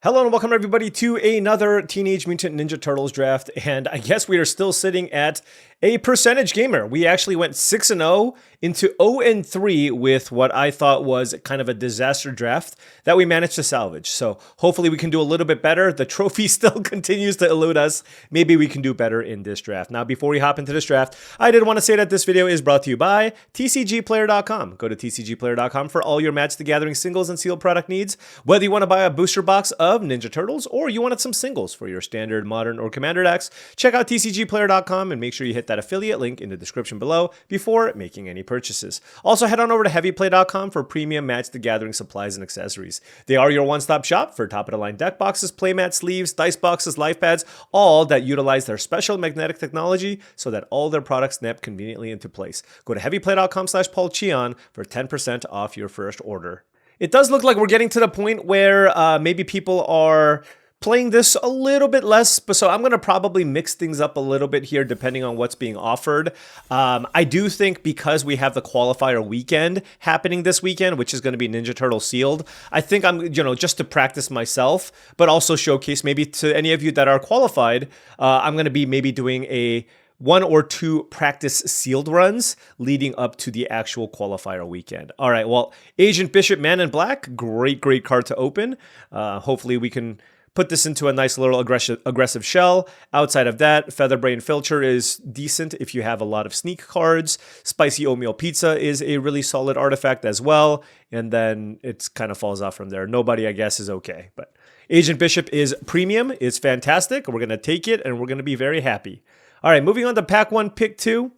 Hello and welcome everybody to another Teenage Mutant Ninja Turtles draft, and I guess we are still sitting at a percentage gamer. We actually went 6-0 into 0-3 with what I thought was kind of a disaster draft that we managed to salvage. So hopefully we can do a little bit better. The trophy still continues to elude us. Maybe we can do better in this draft. Now, before we hop into this draft, I did want to say that this video is brought to you by TCGplayer.com. Go to TCGplayer.com for all your Magic the Gathering singles and sealed product needs. Whether you want to buy a booster box of Ninja Turtles or you wanted some singles for your standard, modern, or commander decks, check out TCGplayer.com and make sure you hit that affiliate link in the description below before making any purchases. Also, head on over to heavyplay.com for premium Magic the Gathering supplies and accessories. They are your one-stop shop for top-of-the-line deck boxes, playmats, sleeves, dice boxes, life pads, all that utilize their special magnetic technology so that all their products snap conveniently into place. Go to heavyplay.com/paulcheon for 10% off your first order. It does look like we're getting to the point where maybe people are playing this a little bit less, but so I'm going to probably mix things up a little bit here depending on what's being offered. I do think because we have the qualifier weekend happening this weekend, which is going to be Ninja Turtle sealed, I think I'm, just to practice myself, but also showcase maybe to any of you that are qualified, I'm going to be maybe doing a 1 or 2 practice sealed runs leading up to the actual qualifier weekend. All right, well, Agent Bishop Man in Black, great card to open. Hopefully we can put this into a nice little aggressive shell. Outside of that, Featherbrain Filcher is decent if you have a lot of sneak cards. Spicy Oatmeal Pizza is a really solid artifact as well. And then it kind of falls off from there. Nobody, I guess, is okay. But Agent Bishop is premium, is fantastic. We're going to take it and we're going to be very happy. All right, moving on to pack 1, pick 2.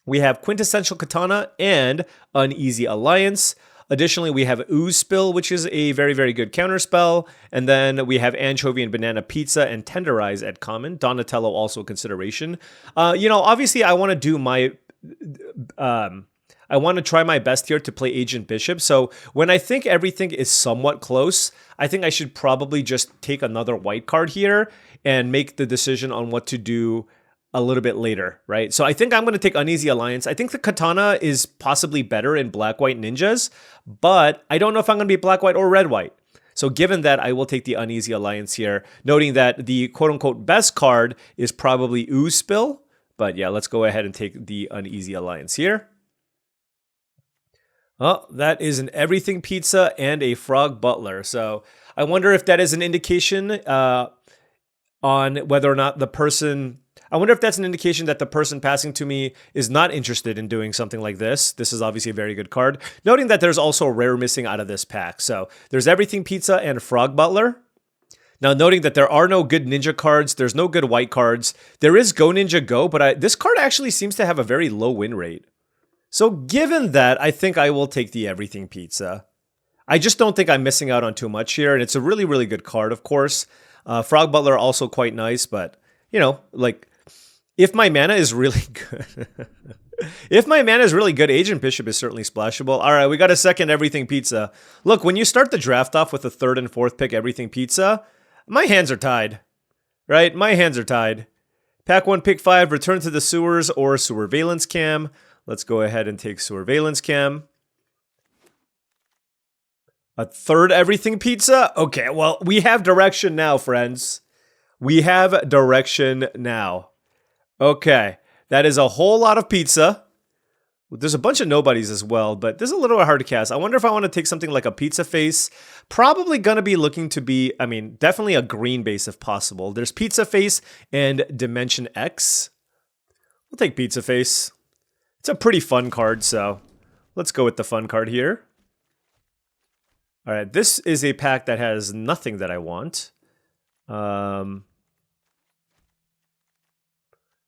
We have Quintessential Katana and Uneasy Alliance. Additionally, we have Ooze Spill, which is a very good counter spell. And then we have Anchovy and Banana Pizza and Tenderize at common. Donatello also a consideration. Obviously I want to do my... I want to try my best here to play Agent Bishop. So when I think everything is somewhat close, I think I should probably just take another white card here and make the decision on what to do a little bit later, right? So I think I'm going to take Uneasy Alliance. I think the Katana is possibly better in black-white ninjas, but I don't know if I'm going to be black-white or red-white. So given that, I will take the Uneasy Alliance here, noting that the quote-unquote best card is probably Ooze Spill. But yeah, let's go ahead and take the Uneasy Alliance here. Oh, that is an Everything Pizza and a Frog Butler. So I wonder if that is an indication on whether or not the person... I wonder if that's an indication that the person passing to me is not interested in doing something like this. This is obviously a very good card. Noting that there's also a rare missing out of this pack. So there's Everything Pizza and Frog Butler. Now, noting that there are no good ninja cards, there's no good white cards. There is Go Ninja Go, but this card actually seems to have a very low win rate. So given that, I think I will take the Everything Pizza. I just don't think I'm missing out on too much here, and it's a really good card, of course. Frog Butler also quite nice, but, if my mana is really good... If my mana is really good, Agent Bishop is certainly splashable. All right, we got a second Everything Pizza. Look, when you start the draft off with a 3rd and 4th pick Everything Pizza, my hands are tied, right? My hands are tied. Pack 1, pick 5, Return to the Sewers or Sewerveillance Cam. Let's go ahead and take Sewerveillance Cam. A 3rd Everything Pizza? Okay, well, we have direction now, friends. We have direction now. Okay, that is a whole lot of pizza. There's a bunch of nobodies as well, but this is a little hard to cast. I wonder if I want to take something like a Pizza Face. Probably going to be looking to be, definitely a green base if possible. There's Pizza Face and Dimension X. We'll take Pizza Face. It's a pretty fun card, so let's go with the fun card here. All right, this is a pack that has nothing that I want.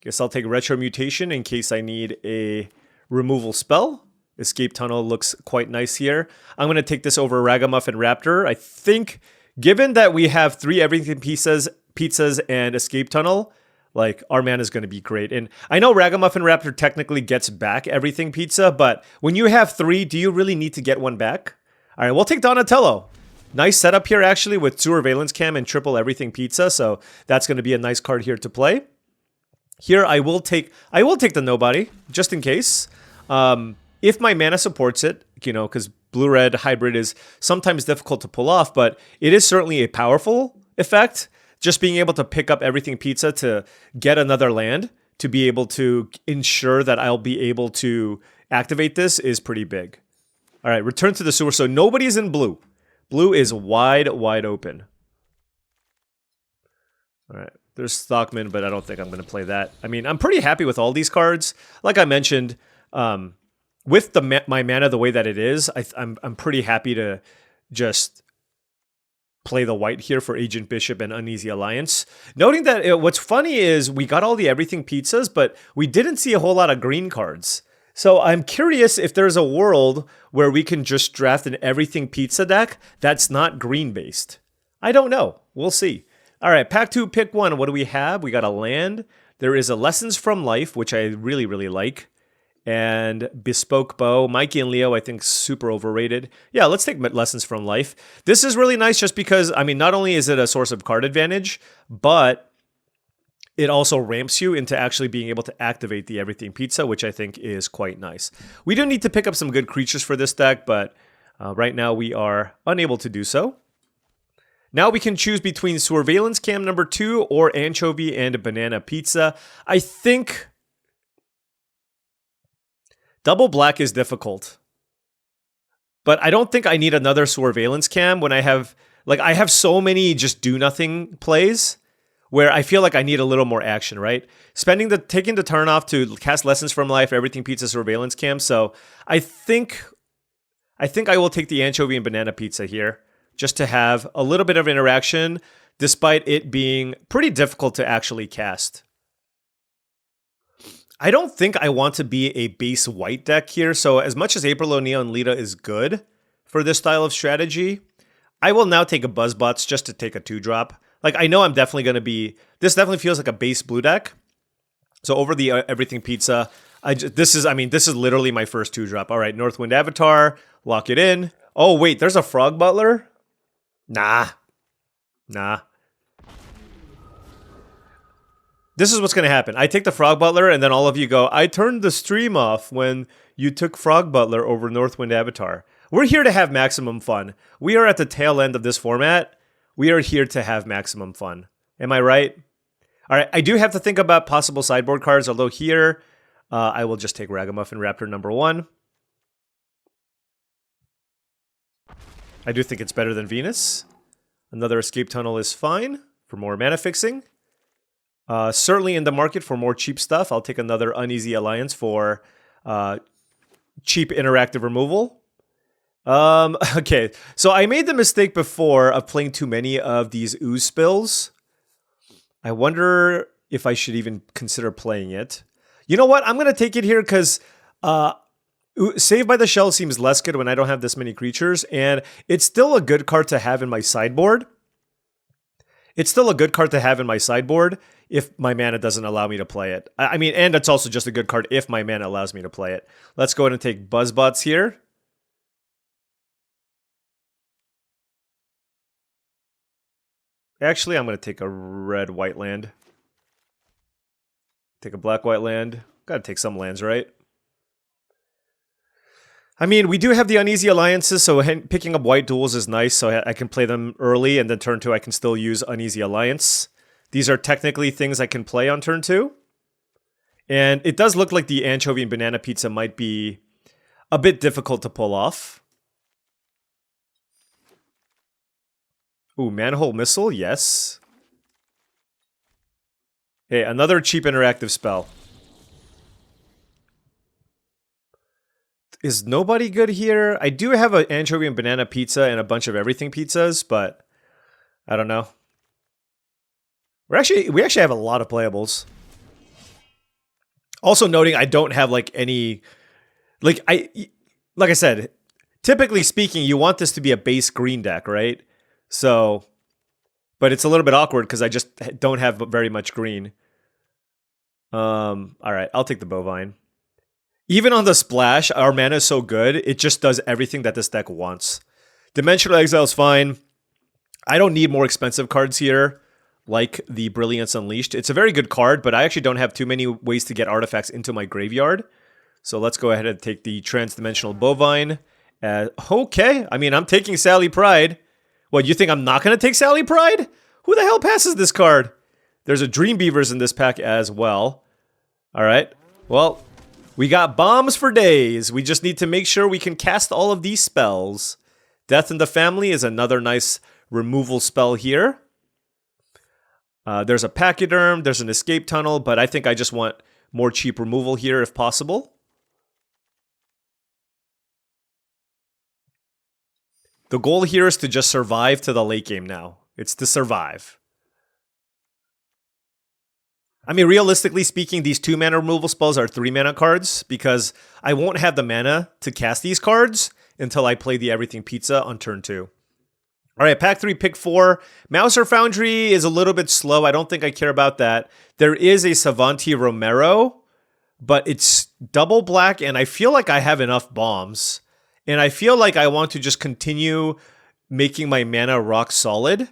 Guess I'll take Retro Mutation in case I need a removal spell. Escape Tunnel looks quite nice here. I'm going to take this over Ragamuffin Raptor. I think, given that we have 3 Everything pizzas and Escape Tunnel, our mana is going to be great. And I know Ragamuffin Raptor technically gets back Everything Pizza, but when you have 3, do you really need to get one back? All right, we'll take Donatello. Nice setup here, actually, with Sewerveillance Cam and triple Everything Pizza, so that's going to be a nice card here to play. Here, I will take the Nobody, just in case. If my mana supports it, you know, because blue-red hybrid is sometimes difficult to pull off, but it is certainly a powerful effect. Just being able to pick up everything pizza to get another land to be able to ensure that I'll be able to activate this is pretty big. All right, return to the sewer. So nobody's in blue. Blue is wide open. All right, there's Stockman, but I don't think I'm going to play that. I mean, I'm pretty happy with all these cards. Like I mentioned, with my mana the way that it is, I'm pretty happy to just play the white here for Agent Bishop and Uneasy Alliance. Noting that what's funny is we got all the everything pizzas, but we didn't see a whole lot of green cards. So I'm curious if there's a world where we can just draft an everything pizza deck that's not green based. I don't know. We'll see. All right, pack 2, pick 1. What do we have? We got a land. There is a Lessons from Life, which I really, really like. And Bespoke Bow. Mikey and Leo, I think, super overrated. Yeah, let's take Lessons from Life. This is really nice just because, I mean, not only is it a source of card advantage, but it also ramps you into actually being able to activate the Everything Pizza, which I think is quite nice. We do need to pick up some good creatures for this deck, but right now we are unable to do so. Now we can choose between Surveillance Cam number 2 or Anchovy and Banana Pizza. I think double black is difficult, but I don't think I need another Surveillance Cam when I have so many just do nothing plays where I feel like I need a little more action, right? Taking the turn off to cast Lessons from Life, Everything Pizza, Surveillance Cam. So I think I will take the Anchovy and Banana Pizza here just to have a little bit of interaction despite it being pretty difficult to actually cast. I don't think I want to be a base white deck here, so as much as April O'Neil and Lita is good for this style of strategy, I will now take a Buzzbots just to take a 2-drop. Like, I know I'm definitely going to be... This definitely feels like a base blue deck. So over the Everything Pizza, this is literally my first 2-drop. All right, Northwind Avatar, lock it in. Oh, wait, there's a Frog Butler? Nah. This is what's going to happen. I take the Frog Butler, and then all of you go, I turned the stream off when you took Frog Butler over Northwind Avatar. We're here to have maximum fun. We are at the tail end of this format. We are here to have maximum fun. Am I right? All right, I do have to think about possible sideboard cards, although here I will just take Ragamuffin Raptor number 1. I do think it's better than Venus. Another Escape Tunnel is fine for more mana fixing. Certainly in the market for more cheap stuff. I'll take another Uneasy Alliance for cheap interactive removal. Okay, so I made the mistake before of playing too many of these ooze spills. I wonder if I should even consider playing it. You know what? I'm going to take it here because Saved by the Shell seems less good when I don't have this many creatures, and it's still a good card to have in my sideboard. It's still a good card to have in my sideboard if my mana doesn't allow me to play it. I mean, and it's also just a good card if my mana allows me to play it. Let's go ahead and take Buzzbots here. Actually, I'm going to take a red-white land. Take a black-white land. Gotta take some lands, right? I mean, we do have the Uneasy Alliances, so picking up white duels is nice, so I can play them early, and then turn 2 I can still use Uneasy Alliance. These are technically things I can play on turn 2. And it does look like the Anchovy and Banana Pizza might be a bit difficult to pull off. Ooh, Manhole Missile, yes. Hey, another cheap interactive spell. Is nobody good here? I do have an Anchovy and Banana Pizza and a bunch of Everything Pizzas, but I don't know. We actually have a lot of playables. Also noting I don't have like any... Like I said, typically speaking, you want this to be a base green deck, right? So, but it's a little bit awkward because I just don't have very much green. All right, I'll take the Bovine. Even on the splash, our mana is so good, it just does everything that this deck wants. Dimensional Exile is fine. I don't need more expensive cards here, like the Brilliance Unleashed. It's a very good card, but I actually don't have too many ways to get artifacts into my graveyard. So let's go ahead and take the Transdimensional Bovine Okay, I mean, I'm taking Sally Pride. What, you think I'm not going to take Sally Pride? Who the hell passes this card? There's a Dream Beavers in this pack as well. All right, well, we got bombs for days. We just need to make sure we can cast all of these spells. Death in the Family is another nice removal spell here. There's a Pachyderm, there's an Escape Tunnel, but I think I just want more cheap removal here if possible. The goal here is to just survive to the late game now. It's to survive. I mean, realistically speaking, these 2-mana removal spells are 3-mana cards because I won't have the mana to cast these cards until I play the Everything Pizza on turn 2. All right, pack 3, pick 4. Mouser Foundry is a little bit slow. I don't think I care about that. There is a Savanti Romero, but it's double black, and I feel like I have enough bombs. And I feel like I want to just continue making my mana rock solid.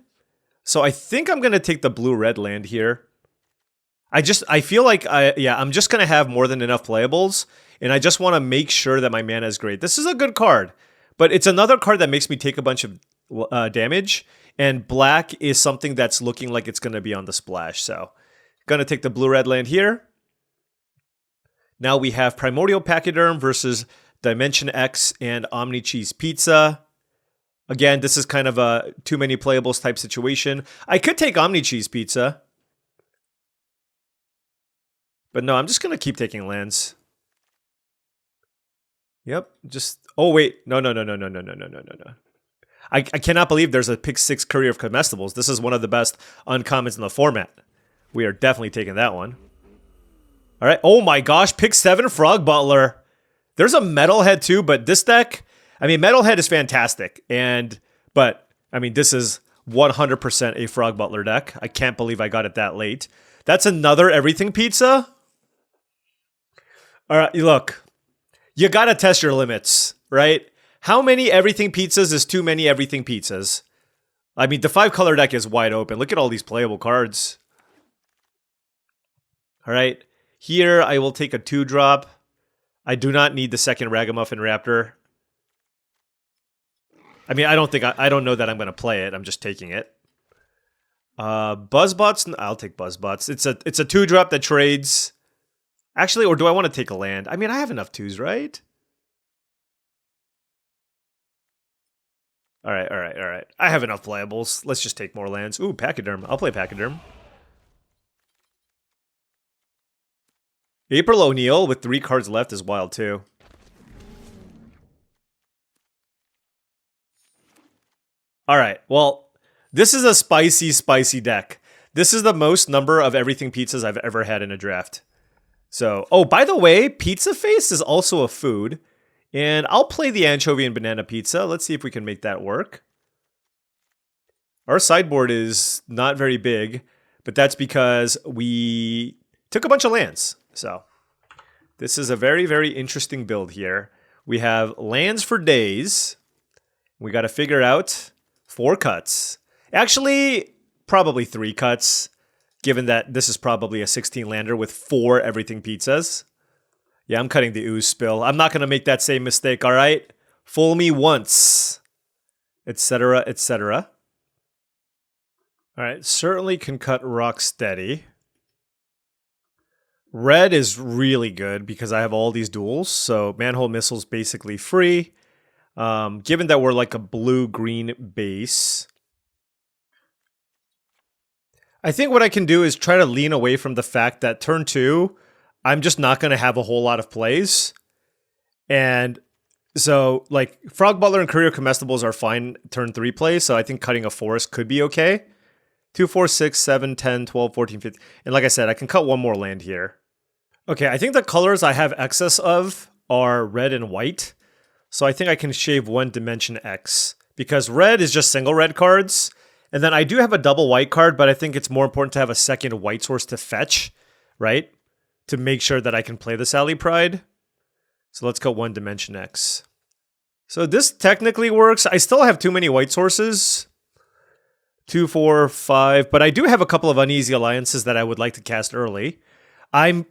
So I think I'm going to take the blue-red land here. I feel like I'm just going to have more than enough playables, and I just want to make sure that my mana is great. This is a good card, but it's another card that makes me take a bunch of damage, and black is something that's looking like it's going to be on the splash. So going to take the blue-red land here. Now we have Primordial Pachyderm versus Dimension X and Omni Cheese Pizza. Again, this is kind of a too many playables type situation. I could take Omni Cheese Pizza, but no, I'm just going to keep taking lands. Yep, just... Oh, wait. No. I cannot believe there's a pick 6 Courier of Comestibles. This is one of the best uncommons in the format. We are definitely taking that one. All right. Oh my gosh, pick 7 Frog Butler. There's a Metalhead too, but this deck... I mean, Metalhead is fantastic. But, I mean, this is 100% a Frog Butler deck. I can't believe I got it that late. That's another Everything Pizza? All right, look. You gotta test your limits, right? How many Everything Pizzas is too many Everything Pizzas? I mean, the 5-color deck is wide open. Look at all these playable cards. All right. Here, I will take a 2-drop. I do not need the second Ragamuffin Raptor. I mean, I don't know that I'm going to play it. I'm just taking it. Buzzbots? I'll take Buzzbots. It's a 2-drop that trades. Actually, or do I want to take a land? I mean, I have enough 2s, right? All right. I have enough playables. Let's just take more lands. Ooh, Pachyderm. I'll play Pachyderm. April O'Neil with 3 cards left is wild, too. All right, well, this is a spicy, spicy deck. This is the most number of Everything Pizzas I've ever had in a draft. So, oh, by the way, Pizza Face is also a food. And I'll play the Anchovy and Banana Pizza. Let's see if we can make that work. Our sideboard is not very big, but that's because we took a bunch of lands. So, this is a very, very interesting build here. We have lands for days. We got to figure out 4 cuts. Actually, probably 3 cuts, given that this is probably a 16-lander with 4 Everything Pizzas. Yeah, I'm cutting the ooze spill. I'm not going to make that same mistake, all right? Fool me once, etc., etc. All right, certainly can cut Rocksteady. Red is really good because I have all these duels, so Manhole Missile's basically free. Given that we're like a blue-green base, I think what I can do is try to lean away from the fact that turn 2, I'm just not going to have a whole lot of plays. And so, like, Frog Butler and Courier Comestibles are fine turn 3 plays, so I think cutting a forest could be okay. 2, 4, 6, 7, 10, 12, 14, 15. And like I said, I can cut one more land here. Okay, I think the colors I have excess of are red and white. So I think I can shave 1 Dimension X. Because red is just single red cards. And then I do have a double white card, but I think it's more important to have a second white source to fetch, right? To make sure that I can play the Sally Pride. So let's go 1 Dimension X. So this technically works. I still have too many white sources. 2, 4, 5. But I do have a couple of Uneasy Alliances that I would like to cast early. I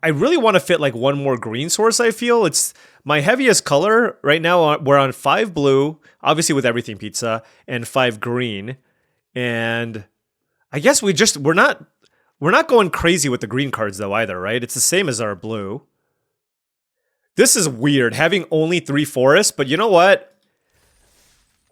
really want to fit like one more green source. I feel it's my heaviest color right now. We're on 5 blue, obviously with everything pizza, and 5 green, and I guess we're not going crazy with the green cards though either, right? It's the same as our blue. This is weird having only 3 forests, but you know what?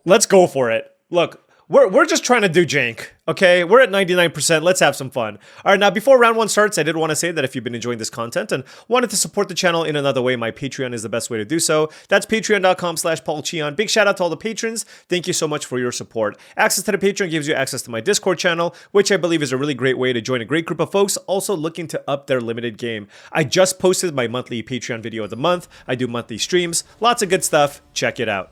Let's go for it. Look. We're just trying to do jank, okay? We're at 99%. Let's have some fun. All right, now before round 1 starts, I did want to say that if you've been enjoying this content and wanted to support the channel in another way, my Patreon is the best way to do so. That's patreon.com/paulcheon. Big shout out to all the patrons. Thank you so much for your support. Access to the Patreon gives you access to my Discord channel, which I believe is a really great way to join a great group of folks also looking to up their limited game. I just posted my monthly Patreon video of the month. I do monthly streams. Lots of good stuff. Check it out.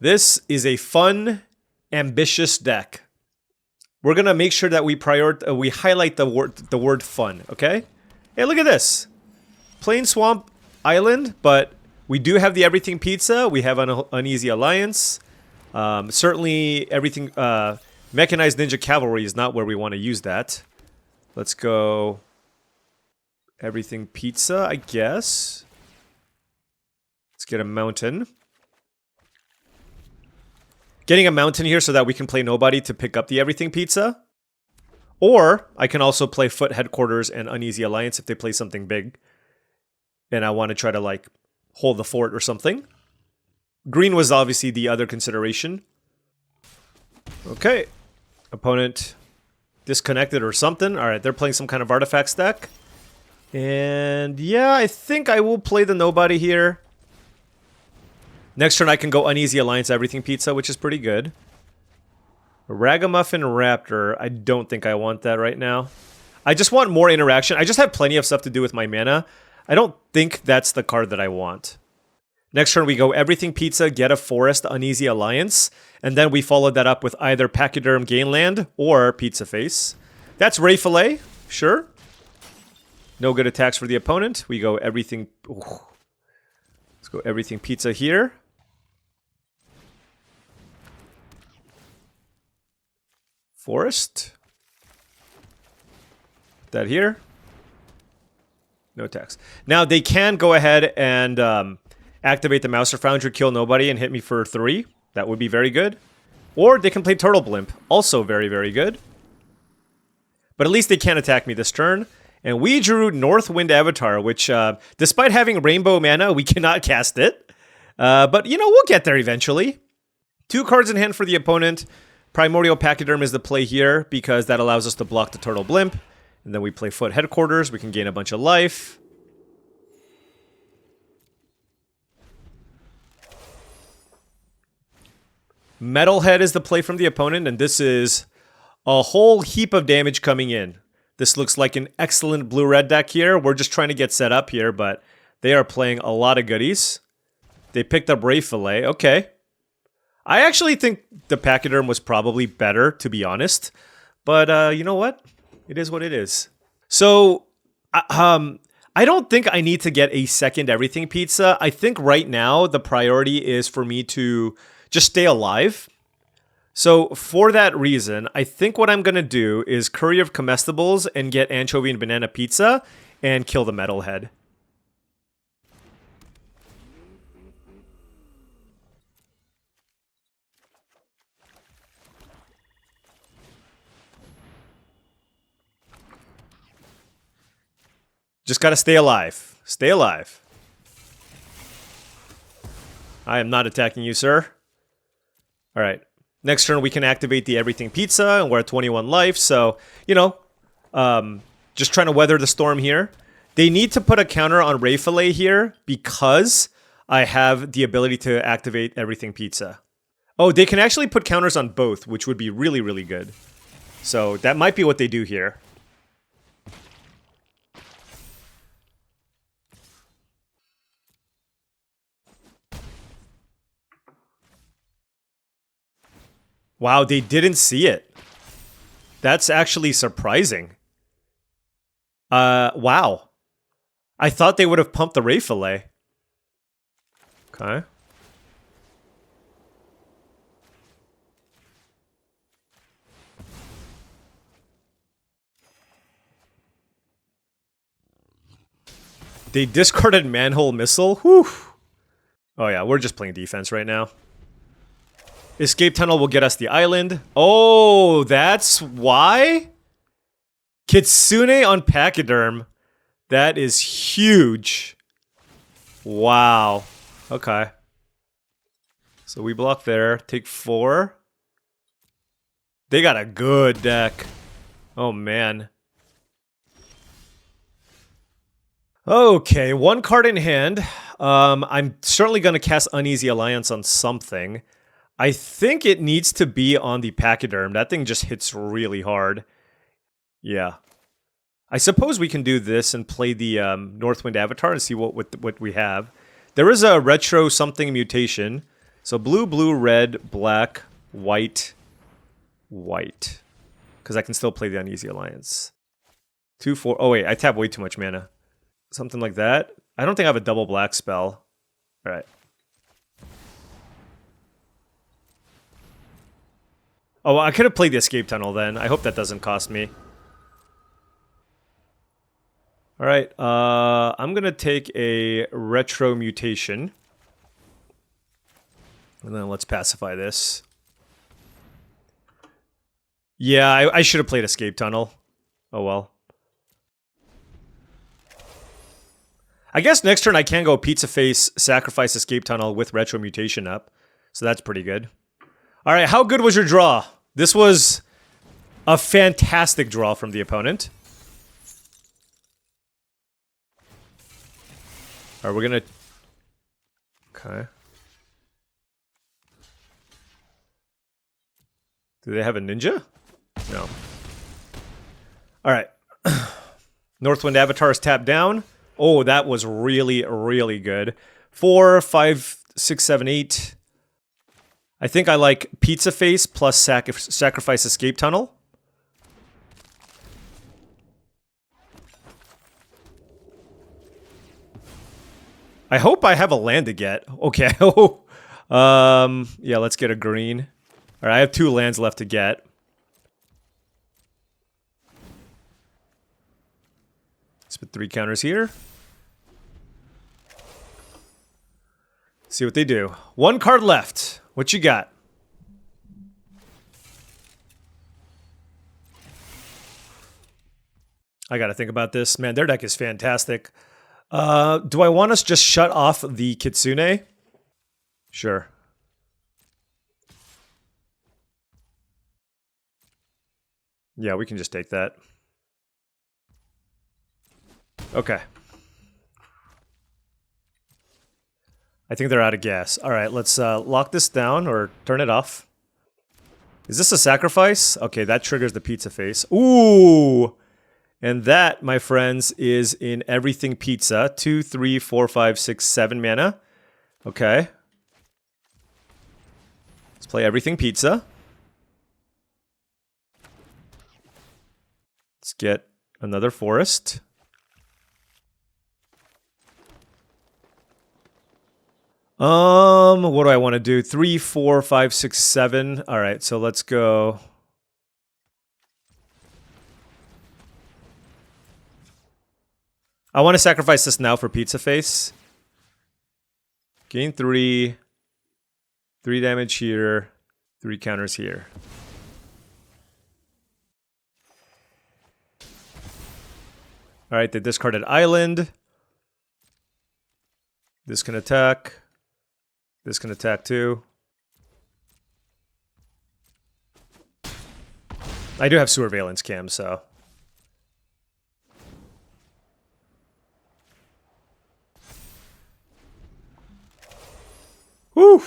This is a fun, ambitious deck. We're gonna make sure that we highlight the word fun. Okay? Hey, look at this, Plain Swamp Island, but we do have the Everything Pizza. We have an Uneasy Alliance. Certainly, everything Mechanized Ninja Cavalry is not where we want to use that. Let's go Everything Pizza, I guess. Let's get a mountain. Getting a mountain here so that we can play nobody to pick up the Everything Pizza. Or I can also play Foot Headquarters and Uneasy Alliance if they play something big. And I want to try to like hold the fort or something. Green was obviously the other consideration. Okay. Opponent disconnected or something. Alright, they're playing some kind of artifact stack. And yeah, I think I will play the nobody here. Next turn I can go Uneasy Alliance Everything Pizza, which is pretty good. Ragamuffin Raptor, I don't think I want that right now. I just want more interaction. I just have plenty of stuff to do with my mana. I don't think that's the card that I want. Next turn we go Everything Pizza, get a forest, Uneasy Alliance, and then we follow that up with either Pachyderm Gainland or Pizza Face. That's Ray Fillet, sure. No good attacks for the opponent. We go Everything... Ooh. Let's go Everything Pizza here. Forest. That here. No attacks. Now they can go ahead and activate the Mouser Foundry, kill nobody, and hit me for 3. That would be very good. Or they can play Turtle Blimp. Also very, very good. But at least they can't attack me this turn. And we drew Northwind Avatar, which, despite having rainbow mana, we cannot cast it. But, you know, we'll get there eventually. 2 cards in hand for the opponent. Primordial Pachyderm is the play here, because that allows us to block the Turtle Blimp. And then we play Foot Headquarters. We can gain a bunch of life. Metalhead is the play from the opponent, and this is a whole heap of damage coming in. This looks like an excellent blue-red deck here. We're just trying to get set up here, but they are playing a lot of goodies. They picked up Ray Fillet. Okay. I actually think the Pachyderm was probably better, to be honest. But you know what? It is what it is. So, I don't think I need to get a second Everything Pizza. I think right now the priority is for me to just stay alive. So, for that reason, I think what I'm going to do is Courier of Comestibles and get Anchovy and Banana Pizza and kill the Metalhead. Just gotta stay alive. Stay alive. I am not attacking you, sir. Alright. Next turn, we can activate the Everything Pizza, and we're at 21 life, so, you know, just trying to weather the storm here. They need to put a counter on Ray Fillet here, because I have the ability to activate Everything Pizza. Oh, they can actually put counters on both, which would be really, really good. So, that might be what they do here. Wow, they didn't see it. That's actually surprising. Wow. I thought they would have pumped the Ray Fillet. Okay. They discarded Manhole Missile. Whew. Oh yeah, we're just playing defense right now. Escape Tunnel will get us the island. Oh, that's why? Kitsune on Pachyderm. That is huge. Wow. Okay. So we block there. Take 4. They got a good deck. Oh, man. Okay, 1 card in hand. I'm certainly going to cast Uneasy Alliance on something. I think it needs to be on the Pachyderm. That thing just hits really hard. Yeah. I suppose we can do this and play the Northwind Avatar and see what we have. There is a retro something mutation. So blue, blue, red, black, white, white. Because I can still play the Uneasy Alliance. 2, 4. Oh, wait. I tap way too much mana. Something like that. I don't think I have a double black spell. All right. Oh, I could have played the Escape Tunnel then. I hope that doesn't cost me. All right. I'm going to take a Retro Mutation. And then let's pacify this. Yeah, I should have played Escape Tunnel. Oh, well. I guess next turn I can go Pizza Face, sacrifice Escape Tunnel with Retro Mutation up. So that's pretty good. All right, how good was your draw? This was a fantastic draw from the opponent. All right, we're going to... Okay. Do they have a ninja? No. All right. Northwind Avatar is tapped down. Oh, that was really, really good. 4, 5, 6, 7, 8. I think I like Pizza Face plus Sacrifice Escape Tunnel. I hope I have a land to get. Okay. Yeah, let's get a green. All right, I have 2 lands left to get. Let's put 3 counters here. See what they do. 1 card left. What you got? I gotta think about this. Man, their deck is fantastic. Do I want us just shut off the Kitsune? Sure. Yeah, we can just take that. Okay. I think they're out of gas. All right, let's lock this down or turn it off. Is this a sacrifice? Okay, that triggers the Pizza Face. Ooh! And that, my friends, is in Everything Pizza. 2, 3, 4, 5, 6, 7 mana. Okay. Let's play Everything Pizza. Let's get another forest. What do I want to do? 3, 4, 5, 6, 7. All right, so let's go. I want to sacrifice this now for Pizza Face. Gain 3. 3 damage here. 3 counters here. All right, they discarded Island. This can attack. This can attack too. I do have Surveillance Cam, so. Whew.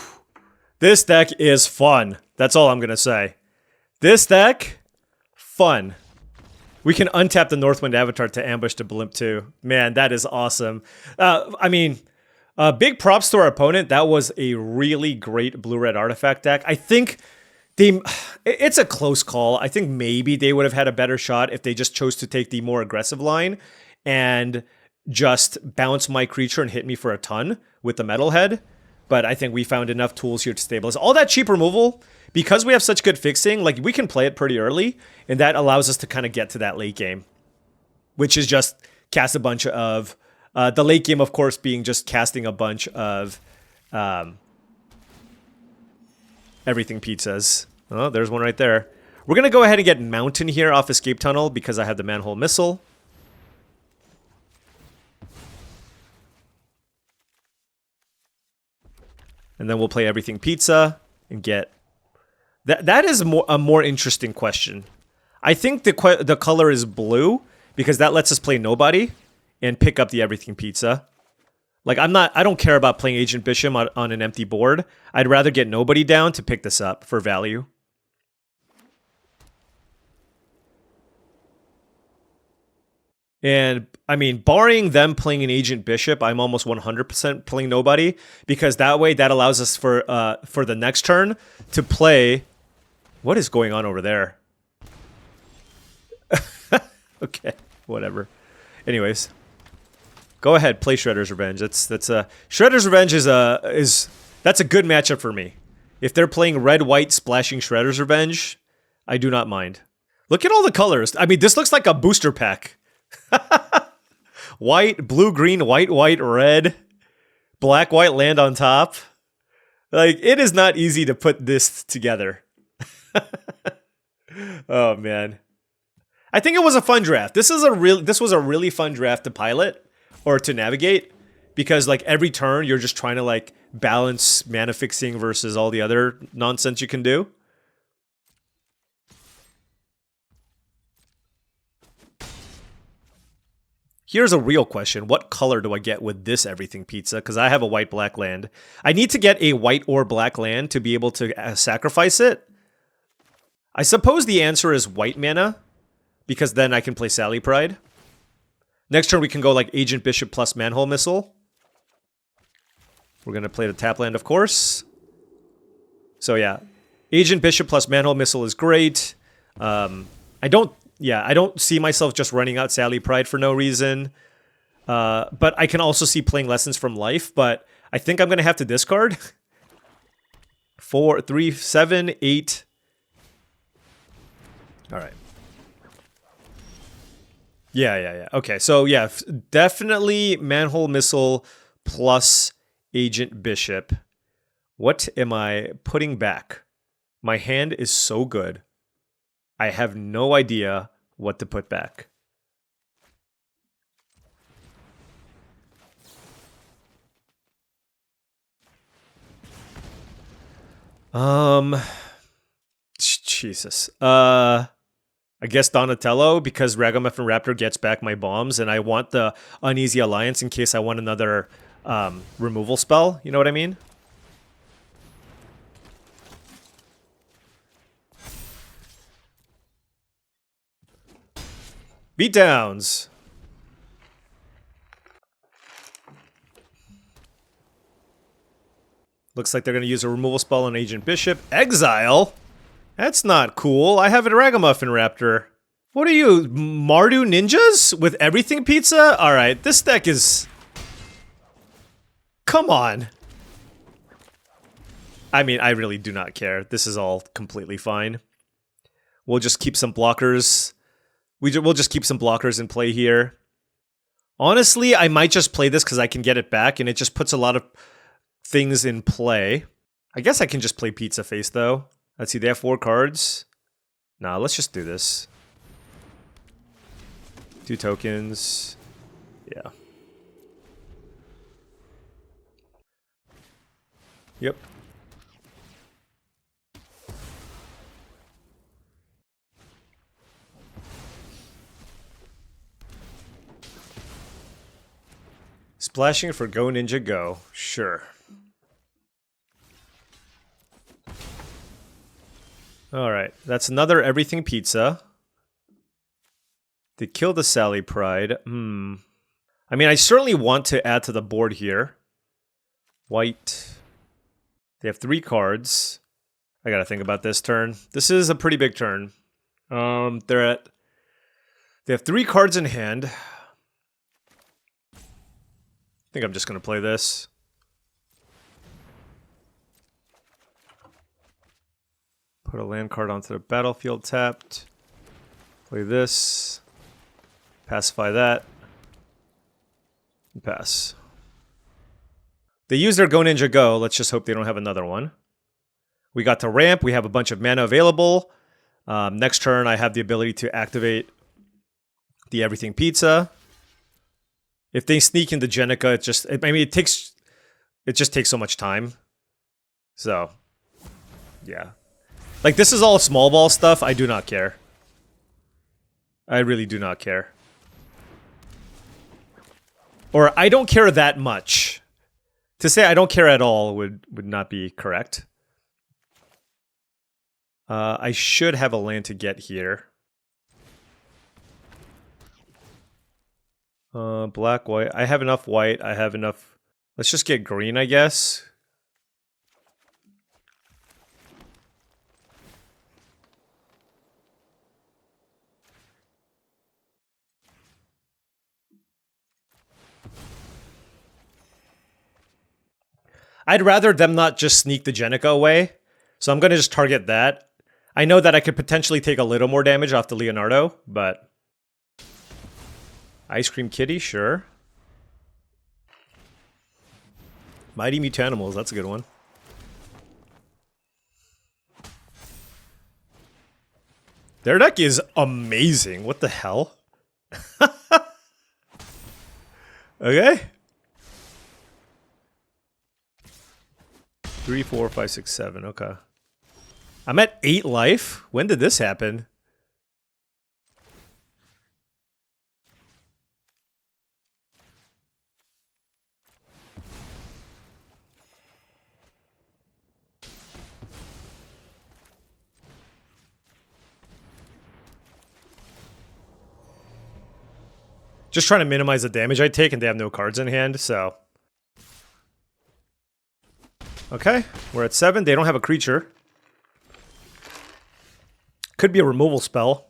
This deck is fun. That's all I'm going to say. This deck, fun. We can untap the Northwind Avatar to ambush the Blimp too. Man, that is awesome. I mean... big props to our opponent. That was a really great blue-red artifact deck. I think it's a close call. I think maybe they would have had a better shot if they just chose to take the more aggressive line and just bounce my creature and hit me for a ton with the Metalhead. But I think we found enough tools here to stabilize. All that cheap removal, because we have such good fixing, like we can play it pretty early, and that allows us to kind of get to that late game, which is just cast a bunch of The late game, of course, being just casting a bunch of everything pizzas. Oh, there's one right there. We're going to go ahead and get Mountain here off Escape Tunnel because I have the Manhole Missile. And then we'll play Everything Pizza and get... That is a more interesting question. I think the color is blue because that lets us play Nobody and pick up the Everything Pizza. Like, I don't care about playing Agent Bishop on an empty board. I'd rather get Nobody down to pick this up for value. And, I mean, barring them playing an Agent Bishop, I'm almost 100% playing Nobody, because that way, that allows us for the next turn to play... What is going on over there? Okay, whatever. Anyways, go ahead, play Shredder's Revenge. Shredder's Revenge that's a good matchup for me. If they're playing red-white splashing Shredder's Revenge, I do not mind. Look at all the colors. I mean, this looks like a booster pack. White, blue, green, white, white, red, black, white land on top. Like, it is not easy to put this together. Oh man, I think it was a fun draft. This was a really fun draft to pilot or to navigate, because like every turn you're just trying to like balance mana fixing versus all the other nonsense you can do. Here's a real question. What color do I get with this Everything Pizza? Because I have a white-black land. I need to get a white or black land to be able to sacrifice it. I suppose the answer is white mana, because then I can play Sally Pride. Next turn we can go like Agent Bishop plus Manhole Missile. We're going to play the tap land, of course. So yeah, Agent Bishop plus Manhole Missile is great. I don't see myself just running out Sally Pride for no reason. But I can also see playing Lessons from Life, but I think I'm going to have to discard. 4, 3, 7, 8... All right. Yeah. Okay, so yeah, definitely Manhole Missile plus Agent Bishop. What am I putting back? My hand is so good. I have no idea what to put back. Jesus. I guess Donatello, because Ragamuffin Raptor gets back my bombs, and I want the Uneasy Alliance in case I want another removal spell. You know what I mean? Beatdowns. Looks like they're going to use a removal spell on Agent Bishop. Exile? That's not cool. I have a Ragamuffin Raptor. What are you, Mardu Ninjas? With Everything Pizza? Alright, this deck is... Come on. I mean, I really do not care. This is all completely fine. We'll just keep some blockers. We'll just keep some blockers in play here. Honestly, I might just play this because I can get it back, and it just puts a lot of things in play. I guess I can just play Pizza Face, though. Let's see, they have 4 cards. Nah, let's just do this. 2 tokens. Yeah. Yep. Splashing for Go Ninja Go. Sure. Alright, that's another Everything Pizza. They kill the Sally Pride. I mean, I certainly want to add to the board here. White. They have 3 cards. I gotta think about this turn. This is a pretty big turn. They have 3 cards in hand. I think I'm just gonna play this. Put a land card onto the battlefield tapped. Play this. Pacify that. Pass. They use their Go Ninja Go. Let's just hope they don't have another one. We got to ramp. We have a bunch of mana available. Next turn, I have the ability to activate the Everything Pizza. If they sneak into Jenica, it just takes so much time. So, yeah. Like, this is all small ball stuff. I do not care. I really do not care. Or, I don't care that much. To say I don't care at all would not be correct. I should have a land to get here. Black, white. I have enough white. I have enough... Let's just get green, I guess. I'd rather them not just sneak the Jenica away. So I'm going to just target that. I know that I could potentially take a little more damage off the Leonardo, but... Ice Cream Kitty, sure. Mighty Mutanimals, that's a good one. Their deck is amazing. What the hell? Okay. 3, 4, 5, 6, 7. Okay. I'm at 8 life. When did this happen? Just trying to minimize the damage I take, and they have no cards in hand, so... Okay, we're at 7. They don't have a creature. Could be a removal spell.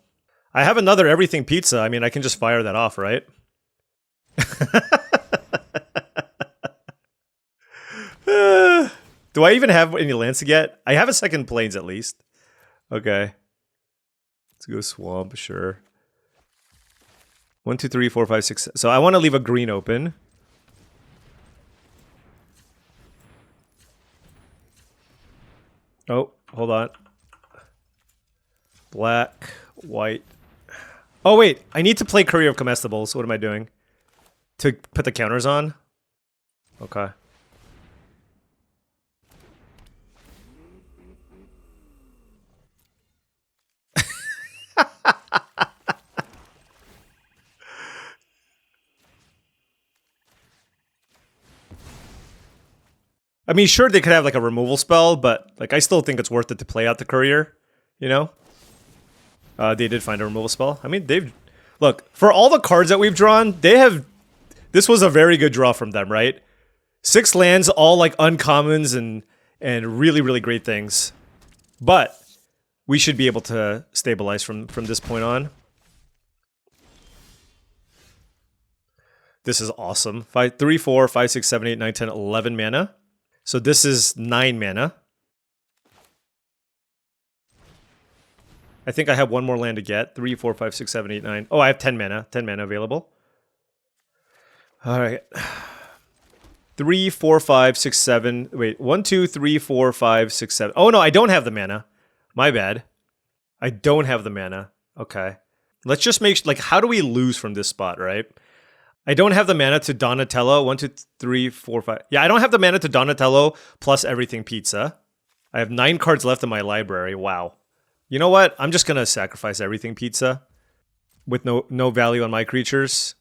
I have another Everything Pizza. I mean, I can just fire that off, right? Do I even have any lands to get? I have a second Plains at least. Okay. Let's go Swamp, sure. 1, 2, 3, 4, 5, 6. So I want to leave a green open. Oh, hold on. Black, white. Oh, wait. I need to play Courier of Comestibles. What am I doing? To put the counters on? Okay. I mean, sure, they could have like a removal spell, but like I still think it's worth it to play out the Courier, you know? They did find a removal spell. I mean, they've... Look, for all the cards that we've drawn, they have... This was a very good draw from them, right? 6 lands, all like uncommons and really, really great things. But we should be able to stabilize from this point on. This is awesome. 3, 4, 5, 6, 7, 8, 9, 10, 11 mana. So this is 9 mana. I think I have one more land to get. 3, 4, 5, 6, 7, 8, 9. Oh, I have 10 mana. 10 mana available. All right. 3, 4, 5, 6, 7. Wait, 1, 2, 3, 4, 5, 6, 7. Oh, no, I don't have the mana. My bad. I don't have the mana. Okay. Let's just make... Like, how do we lose from this spot, right? I don't have the mana to Donatello. 1, 2, 3, 4, 5. Yeah, I don't have the mana to Donatello plus Everything Pizza. I have 9 cards left in my library. Wow. You know what? I'm just going to sacrifice Everything Pizza with no value on my creatures.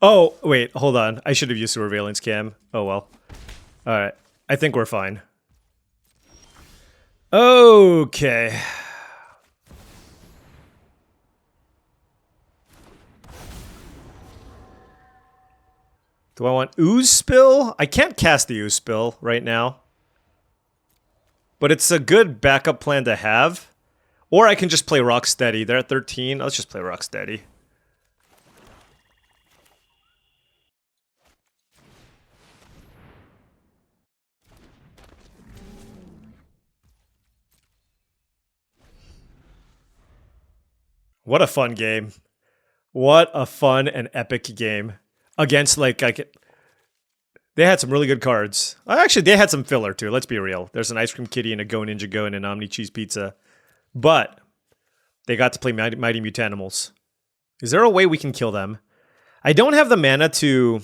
Oh, wait, hold on. I should have used Surveillance Cam. Oh, well. Alright. I think we're fine. Okay. Do I want Ooze Spill? I can't cast the Ooze Spill right now. But it's a good backup plan to have. Or I can just play Rocksteady. They're at 13. Let's just play Rocksteady. What a fun game. What a fun and epic game. Against, like, they had some really good cards. Actually, they had some filler, too. Let's be real. There's an Ice Cream Kitty and a Go Ninja Go and an Omni Cheese Pizza. But they got to play Mighty Mutanimals. Is there a way we can kill them? I don't have the mana to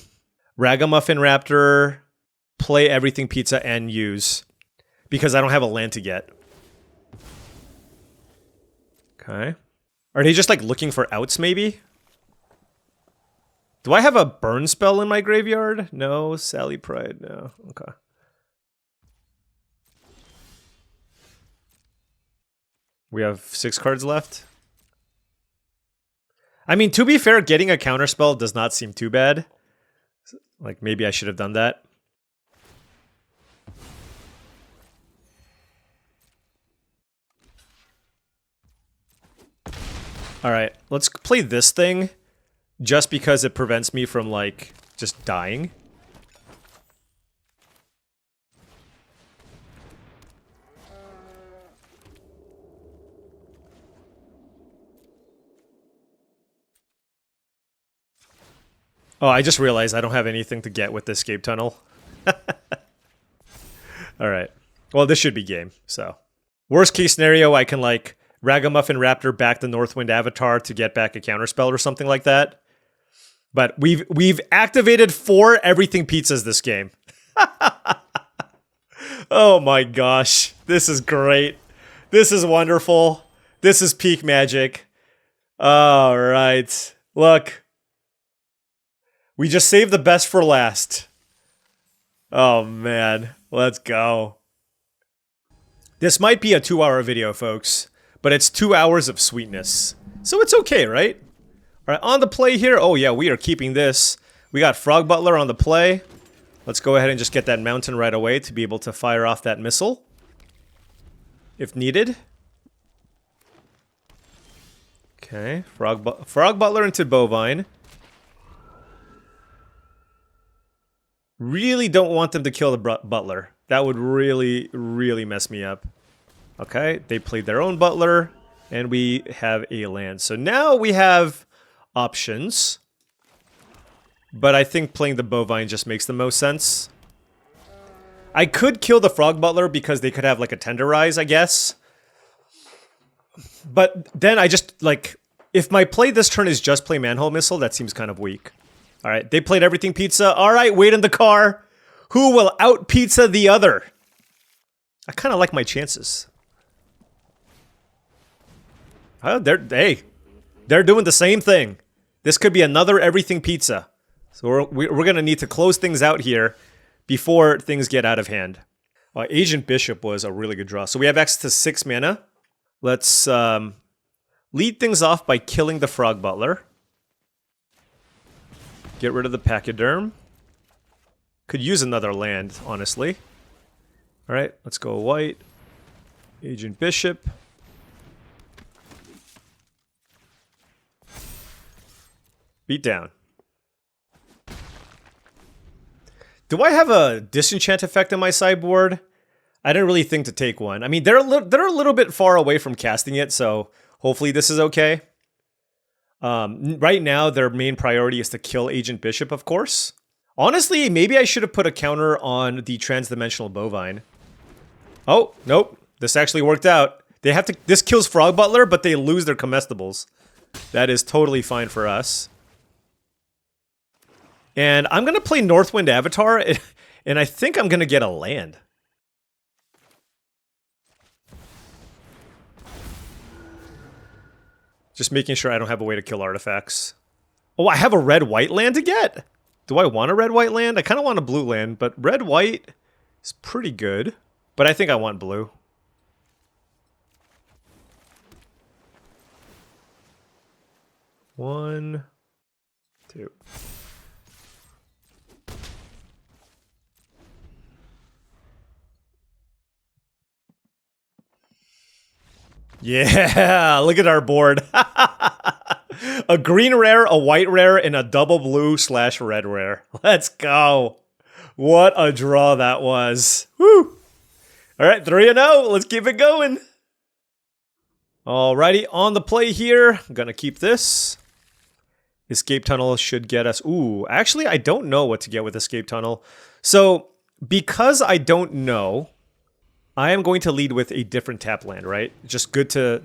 Ragamuffin Raptor, play Everything Pizza, and use. Because I don't have a land to get. Okay. Are they just, like, looking for outs, maybe? Do I have a burn spell in my graveyard? No. Sally Pride? No. Okay. We have 6 cards left. I mean, to be fair, getting a counterspell does not seem too bad. Like, maybe I should have done that. Alright, let's play this thing. Just because it prevents me from, like, just dying. Oh, I just realized I don't have anything to get with the escape tunnel. Alright. Well, this should be game, so. Worst case scenario, I can, like, Ragamuffin Raptor back the Northwind Avatar to get back a counterspell or something like that. But we've activated 4 Everything Pizzas this game. Oh my gosh. This is great. This is wonderful. This is peak magic. All right. Look. We just saved the best for last. Oh man. Let's go. This might be a 2-hour video, folks. But it's 2 hours of sweetness. So it's okay, right? All right, on the play here. Oh yeah, we are keeping this. We got Frog Butler on the play. Let's go ahead and just get that mountain right away to be able to fire off that missile. If needed. Okay, Frog Butler into Bovine. Really don't want them to kill the Butler. That would really, really mess me up. Okay, they played their own Butler, and we have a land. So now we have options. But I think playing the Bovine just makes the most sense. I could kill the Frog Butler because they could have, like, a Tenderize, I guess. But then I just, like, if my play this turn is just play Manhole Missile, that seems kind of weak. Alright, they played Everything Pizza. Alright, wait in the car. Who will out-pizza the other? I kind of like my chances. Oh, they're doing the same thing. This could be another Everything Pizza. So we're going to need to close things out here before things get out of hand. Agent Bishop was a really good draw. So we have access to 6 mana. Let's lead things off by killing the Frog Butler. Get rid of the Pachyderm. Could use another land, honestly. Alright, let's go white. Agent Bishop. Beat down. Do I have a disenchant effect on my sideboard? I didn't really think to take one. I mean, they're a little bit far away from casting it, so hopefully this is okay. Right now, their main priority is to kill Agent Bishop, of course. Honestly, maybe I should have put a counter on the Transdimensional Bovine. Oh, nope. This actually worked out. They have to. This kills Frog Butler, but they lose their comestibles. That is totally fine for us. And I'm going to play Northwind Avatar, and I think I'm going to get a land. Just making sure I don't have a way to kill artifacts. Oh, I have a red-white land to get? Do I want a red-white land? I kind of want a blue land, but red-white is pretty good. But I think I want blue. One, two. Yeah, look at our board. A green rare, a white rare, and a double blue / red rare. Let's go. What a draw that was. Woo! All right, 3-0. Let's keep it going. Alrighty, on the play here. I'm gonna keep this. Escape Tunnel should get us... Ooh, actually, I don't know what to get with Escape Tunnel. So, because I don't know, I am going to lead with a different tap land, right? Just good to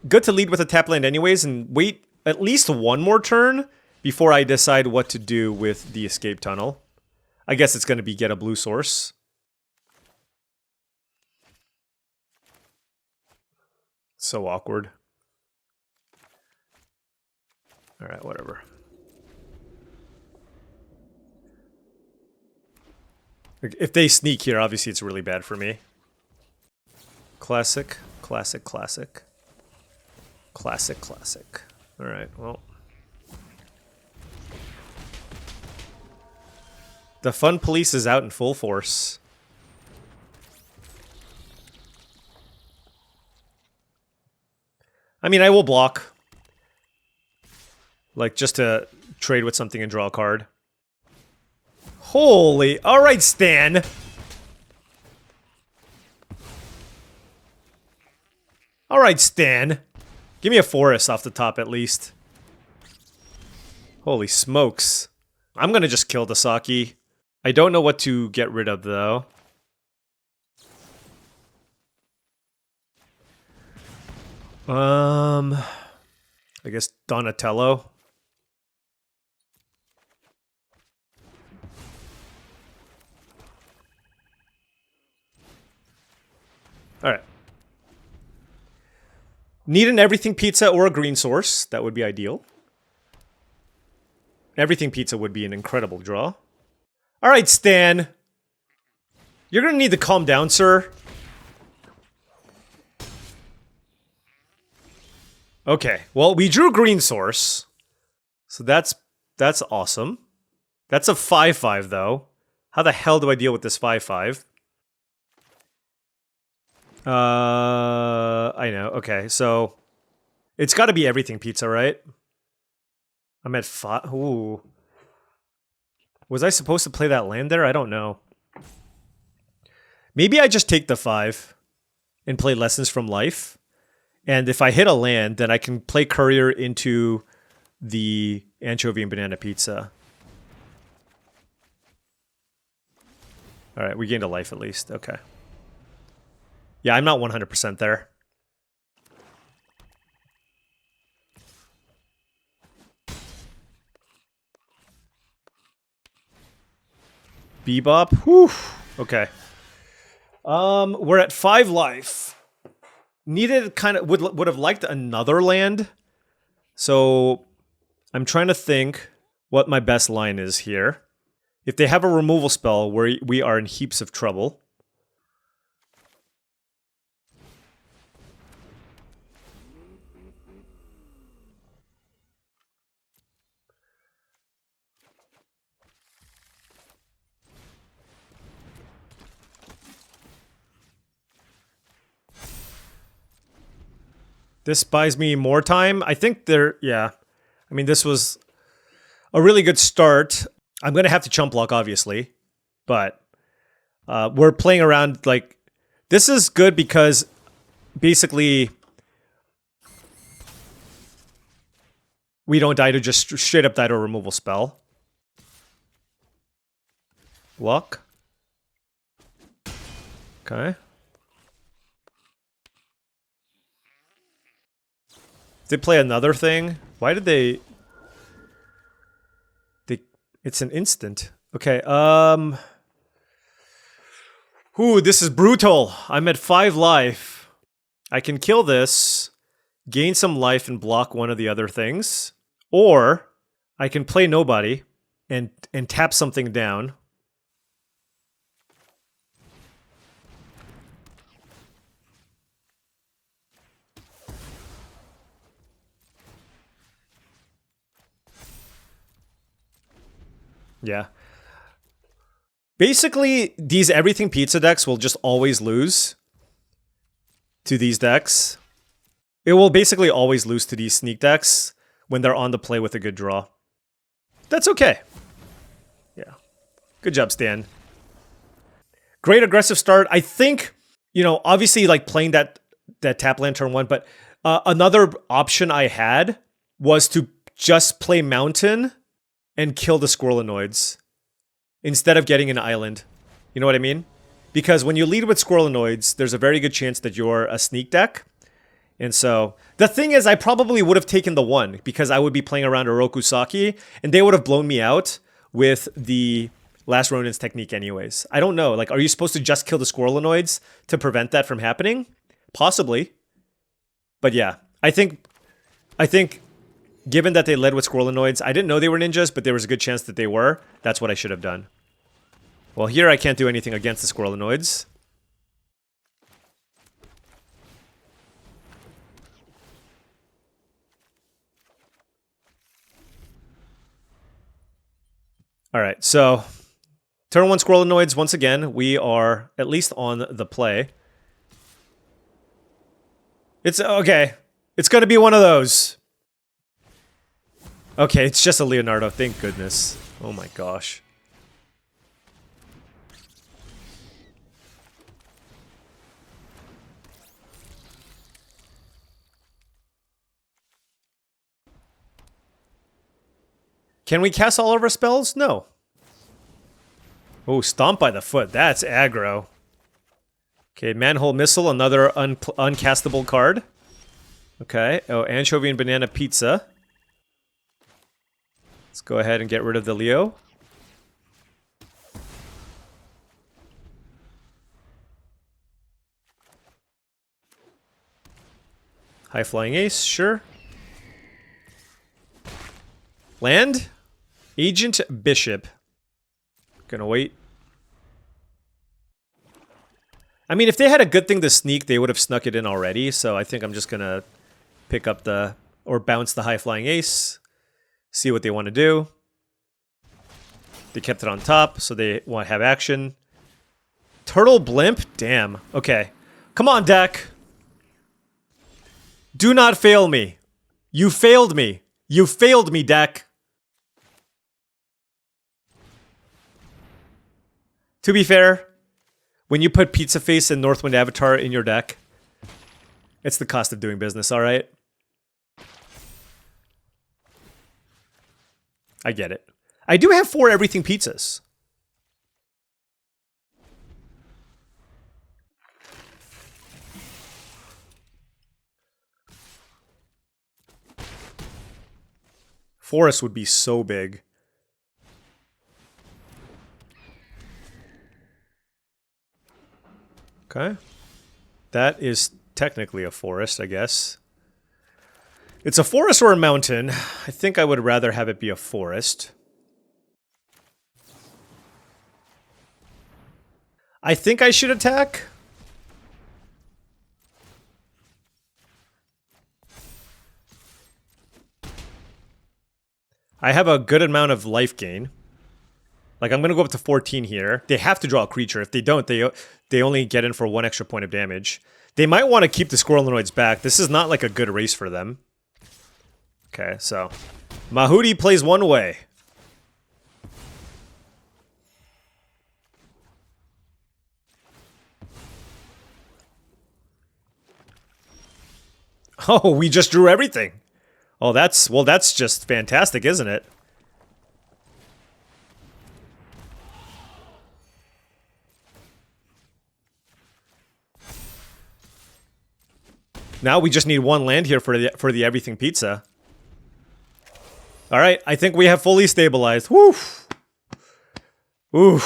lead with a tap land anyways, and wait at least one more turn before I decide what to do with the Escape Tunnel. I guess it's going to be get a blue source. So awkward. Alright, whatever. If they sneak here, obviously it's really bad for me. Classic, classic, classic. Classic, classic. Alright, well. The fun police is out in full force. I mean, I will block. Like, just to trade with something and draw a card. Holy... Alright, Stan! Alright, Stan. Give me a forest off the top, at least. Holy smokes. I'm gonna just kill the Saki. I don't know what to get rid of, though. I guess Donatello. Alright. Need an everything pizza or a green source. That would be ideal. Everything pizza would be an incredible draw. Alright, Stan. You're gonna need to calm down, sir. Okay, well, we drew green source. So that's awesome. That's a 5/5, though. How the hell do I deal with this 5/5? I know. Okay, so it's got to be everything pizza, right? I'm at 5. Ooh. Was I supposed to play that land there? I don't know. Maybe I just take the 5 and play Lessons from Life. And if I hit a land, then I can play Courier into the anchovy and banana pizza. Alright, we gained a life at least. Okay. Yeah, I'm not 100% there. Bebop? Whew. Okay. We're at 5 life. Needed kind of would have liked another land. So I'm trying to think what my best line is here. If they have a removal spell, we are in heaps of trouble. This buys me more time. I think yeah. I mean, this was a really good start. I'm going to have to chump block, obviously. But we're playing around, like... This is good because, basically... we don't die to just straight up die to a removal spell. Luck. Okay. Did play another thing? Why did they... It's an instant. Okay, Ooh, this is brutal. I'm at 5 life. I can kill this, gain some life, and block one of the other things. Or, I can play nobody and tap something down. Yeah. Basically, these everything pizza decks will just always lose. to these decks. It will basically always lose to these sneak decks when they're on the play with a good draw. That's okay. Yeah. Good job, Stan. Great aggressive start. I think, you know, obviously like playing that tap land turn 1, but another option I had was to just play Mountain and kill the Squirrelinoids instead of getting an island. You know what I mean? Because when you lead with Squirrelinoids, there's a very good chance that you're a sneak deck. And so, the thing is, I probably would have taken the 1 because I would be playing around Oroku-Saki, and they would have blown me out with the Last Ronin's technique anyways. I don't know. Like, are you supposed to just kill the Squirrelinoids to prevent that from happening? Possibly. But yeah, I think given that they led with Squirrelinoids, I didn't know they were ninjas, but there was a good chance that they were. That's what I should have done. Well, here I can't do anything against the Squirrelinoids. All right, so turn 1 Squirrelinoids, once again, we are at least on the play. It's okay. It's going to be one of those. Okay, it's just a Leonardo, thank goodness. Oh my gosh. Can we cast all of our spells? No. Oh, Stomp by the Foot. That's aggro. Okay, Manhole Missile, another uncastable card. Okay. Oh, Anchovy and Banana Pizza. Let's go ahead and get rid of the Leo. High Flying Ace, sure. Land? Agent Bishop. Gonna wait. I mean, if they had a good thing to sneak, they would have snuck it in already, so I think I'm just gonna pick up the... or bounce the High Flying Ace. See what they want to do. They kept it on top, so they want to have action. Turtle Blimp? Damn. Okay. Come on, deck. Do not fail me. You failed me. You failed me, deck. To be fair, when you put Pizza Face and Northwind Avatar in your deck, it's the cost of doing business, alright? I get it. I do have 4 everything pizzas. Forest would be so big. Okay. That is technically a forest, I guess. It's a forest or a mountain. I think I would rather have it be a forest. I think I should attack. I have a good amount of life gain. Like, I'm going to go up to 14 here. They have to draw a creature. If they don't, they only get in for 1 extra point of damage. They might want to keep the Squirrelinoids back. This is not like a good race for them. Okay, so Mahuti plays one way. Oh, we just drew everything. Oh, that's just fantastic, isn't it? Now we just need 1 land here for the everything pizza. All right, I think we have fully stabilized. Woo! Ooh,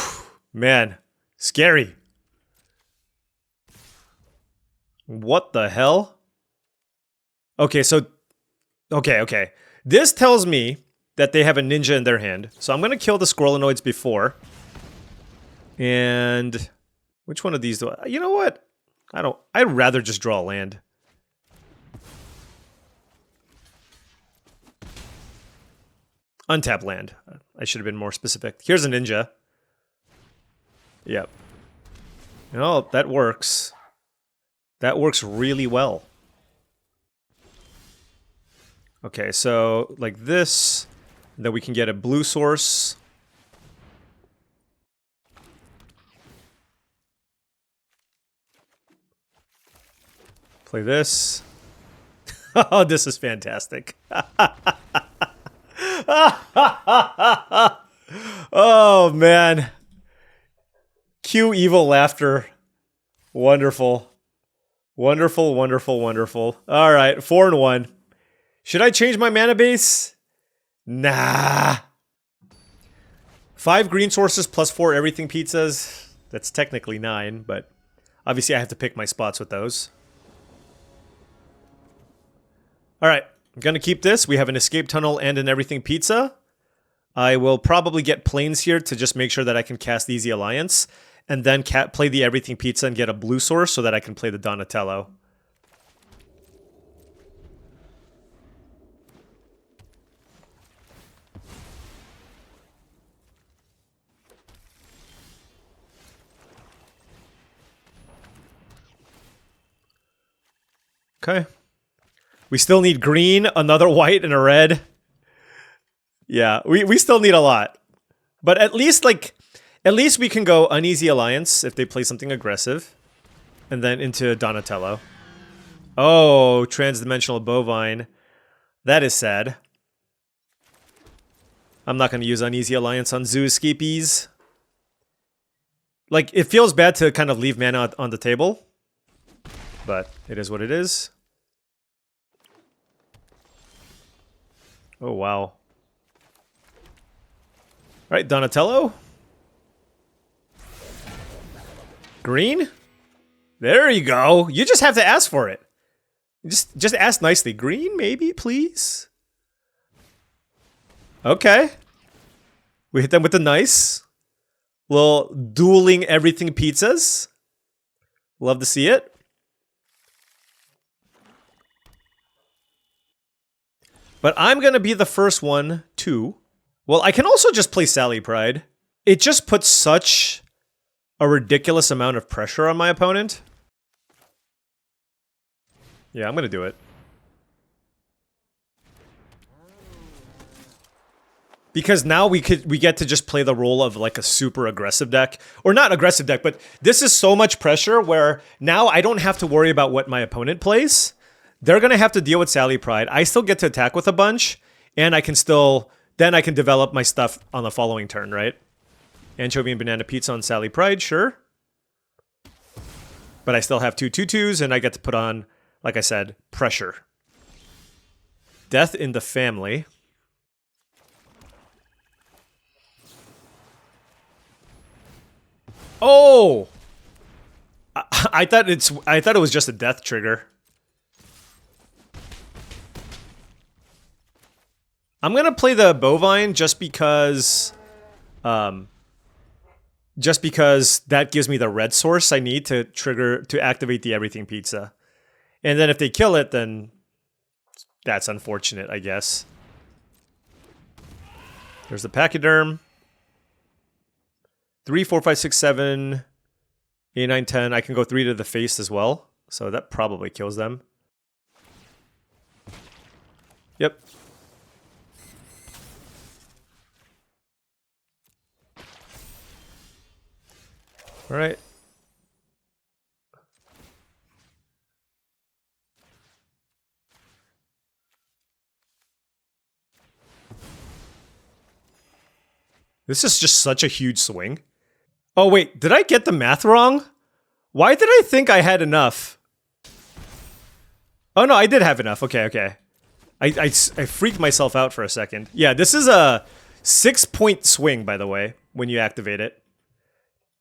man, scary. What the hell? Okay, so okay. This tells me that they have a ninja in their hand. So I'm gonna kill the Squirrelinoids before. And which one of these do I? You know what? I'd rather just draw a land. Untap land. I should have been more specific. Here's a ninja. Yep. Oh, that works. That works really well. Okay, so like this, then we can get a blue source. Play this. Oh, this is fantastic. Oh, man. Cue evil laughter. Wonderful. Wonderful, wonderful, wonderful. All right, 4-1. Should I change my mana base? Nah. 5 green sources plus 4 everything pizzas. That's technically 9, but obviously I have to pick my spots with those. All right, I'm going to keep this. We have an escape tunnel and an everything pizza. I will probably get planes here to just make sure that I can cast Easy Alliance, and then play the everything pizza and get a blue source so that I can play the Donatello. Okay. We still need green, another white, and a red. Yeah, we still need a lot. But at least, like, at least we can go Uneasy Alliance if they play something aggressive. And then into Donatello. Oh, Transdimensional Bovine. That is sad. I'm not going to use Uneasy Alliance on Zoo Escapees. Like, it feels bad to kind of leave mana on the table. But it is what it is. Oh, wow. Alright, Donatello. Green? There you go. You just have to ask for it. Just ask nicely. Green, maybe, please? Okay. We hit them with the nice. Little dueling everything pizzas. Love to see it. But I'm going to be the first one to... Well, I can also just play Sally Pride. It just puts such a ridiculous amount of pressure on my opponent. Yeah, I'm going to do it. Because now we get to just play the role of like a super aggressive deck. Or not aggressive deck, but this is so much pressure where now I don't have to worry about what my opponent plays. They're going to have to deal with Sally Pride. I still get to attack with a bunch, and I can still... Then I can develop my stuff on the following turn, right? Anchovy and Banana Pizza on Sally Pride, sure. But I still have 2 2/2s, and I get to put on, like I said, pressure. Death in the Family. Oh! I thought it was just a death trigger. I'm gonna play the Bovine just because that gives me the red source I need to activate the everything pizza. And then if they kill it, then that's unfortunate, I guess. There's the Pachyderm. 3, 4, 5, 6, 7, 8, 9, 10. I can go 3 to the face as well. So that probably kills them. Yep. All right. This is just such a huge swing. Oh, wait. Did I get the math wrong? Why did I think I had enough? Oh, no. I did have enough. Okay, okay. I freaked myself out for a second. Yeah, this is a 6-point swing, by the way, when you activate it.